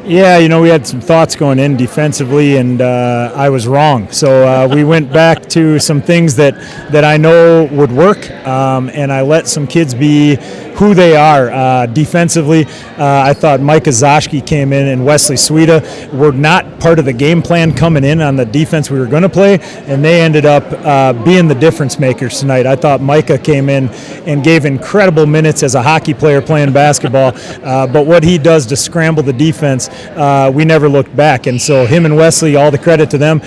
Yeah, we had some thoughts going in defensively, and I was wrong. So we went back to some things that I know would work, and I let some kids be who they are. Defensively, I thought Micah Zoschke came in and Wesley Sweda were not part of the game plan coming in on the defense we were going to play, and they ended up being the difference makers tonight. I thought Micah came in and gave incredible minutes as a hockey player playing basketball, but what he does to scramble the defense, we never looked back. And so him and Wesley, all the credit to them.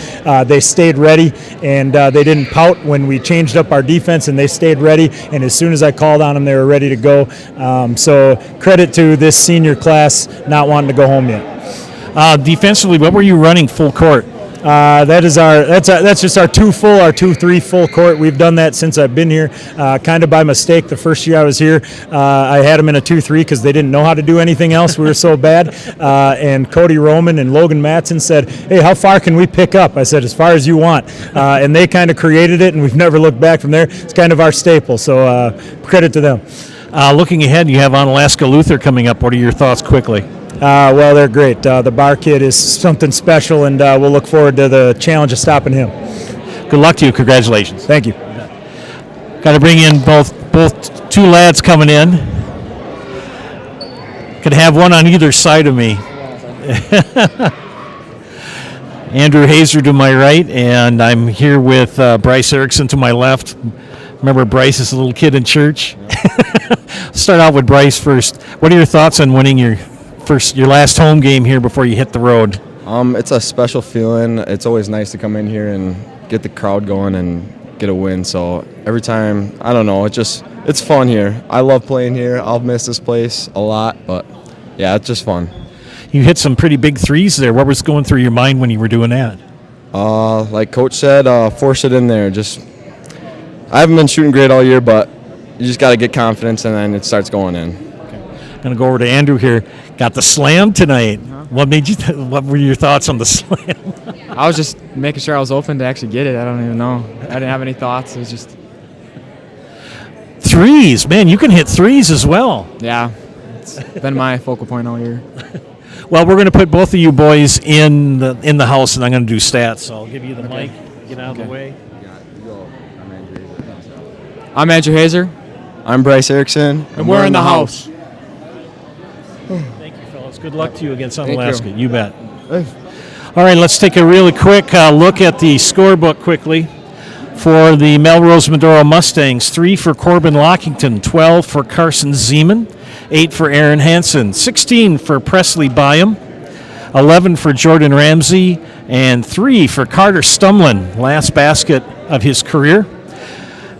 They stayed ready, and they didn't pout when we changed up our defense, and they stayed ready. And as soon as I called on them, they were ready to go. So credit to this senior class not wanting to go home yet. Defensively, what were you running full court? That's just our 2-3 full court. We've done that since I've been here, kind of by mistake. The first year I was here, I had them in a 2-3 because they didn't know how to do anything else. We were so bad. And Cody Roman and Logan Matson said, "Hey, how far can we pick up?" I said, "As far as you want." And they kind of created it, and we've never looked back from there. It's kind of our staple. So credit to them. Looking ahead, you have Onalaska Luther coming up. What are your thoughts quickly? Well, they're great. The Bar Kid is something special, and we'll look forward to the challenge of stopping him. Good luck to you. Congratulations. Thank you. Got to bring in both two lads coming in. Could have one on either side of me. Andrew Hazer to my right, and I'm here with Bryce Erickson to my left. Remember Bryce is a little kid in church? Start out with Bryce first. What are your thoughts on winning your last home game here before you hit the road? It's a special feeling. It's always nice to come in here and get the crowd going and get a win. So every time, I don't know, it's fun here. I love playing here. I'll miss this place a lot, but yeah, it's just fun. You hit some pretty big threes there. What was going through your mind when you were doing that? Like Coach said, force it in there. I haven't been shooting great all year, but you just got to get confidence, and then it starts going in. Going to go over to Andrew here. Got the slam tonight. What made you? What were your thoughts on the slam? I was just making sure I was open to actually get it. I don't even know. I didn't have any thoughts. It was just threes. Man, you can hit threes as well. Yeah, it's been my focal point all year. Well, we're going to put both of you boys in the house, and I'm going to do stats. So I'll give you the mic. Get out of the way. I'm Andrew Hazer. I'm Bryce Erickson. And we're in the house. Thank you, fellas. Good luck to you against Onalaska. You bet. All right, let's take a really quick look at the scorebook quickly for the Melrose-Mindoro Mustangs. 3 for Corbin Lockington, 12 for Carson Zeman, 8 for Aaron Hansen, 16 for Presley Byam, 11 for Jordan Ramsey, and 3 for Carter Stumlin, last basket of his career.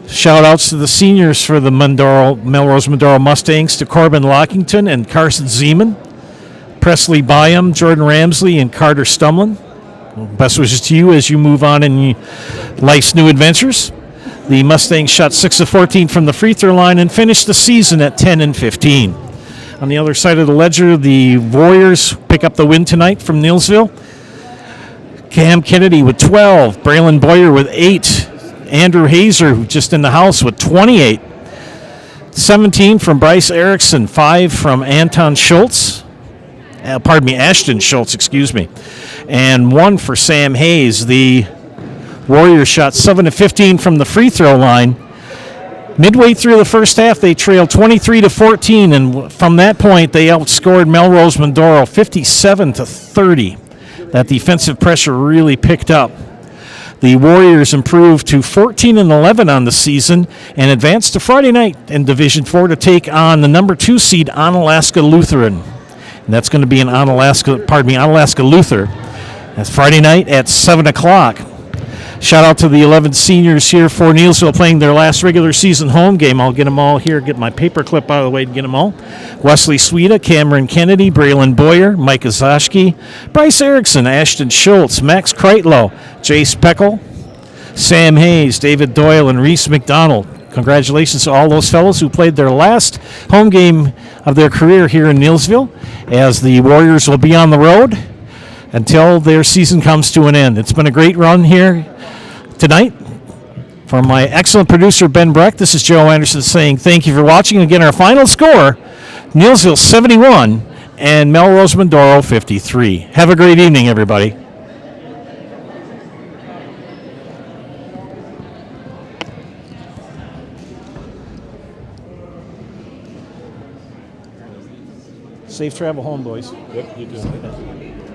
Shout-outs to the seniors for the Melrose-Mindoro Mustangs, to Corbin Lockington and Carson Zeman, Presley Byam, Jordan Ramsey, and Carter Stumlin. Best wishes to you as you move on in life's new adventures. The Mustangs shot 6 of 14 from the free throw line and finished the season at 10 and 15. On the other side of the ledger, the Warriors pick up the win tonight from Neillsville. Cam Kennedy with 12. Braylon Boyer with 8. Andrew Hazer, who's just in the house, with 28. 17 from Bryce Erickson. 5 from Anton Schultz. Ashton Schultz, excuse me. And 1 for Sam Hayes. The Warriors shot 7 of 15 from the free throw line. Midway through the first half, they trailed 23-14, and from that point, they outscored Melrose-Mindoro 57-30. That defensive pressure really picked up. The Warriors improved to 14-11 on the season and advanced to Friday night in Division 4 to take on the number 2 seed Onalaska Lutheran. And that's going to be in Onalaska Luther. That's Friday night at 7 o'clock. Shout out to the 11 seniors here for Neillsville playing their last regular season home game. I'll get them all here, get my paper clip out of the way to get them all. Wesley Sweda, Cameron Kennedy, Braylon Boyer, Mike Azashki, Bryce Erickson, Ashton Schultz, Max Kreitlow, Jace Peckel, Sam Hayes, David Doyle, and Reese McDonald. Congratulations to all those fellows who played their last home game of their career here in Neillsville, as the Warriors will be on the road until their season comes to an end. It's been a great run here tonight. For my excellent producer, Ben Breck, this is Joe Anderson saying thank you for watching. Again, our final score, Neillsville 71 and Melrose-Mindoro 53. Have a great evening, everybody. Safe travel home, boys. Yep, you too.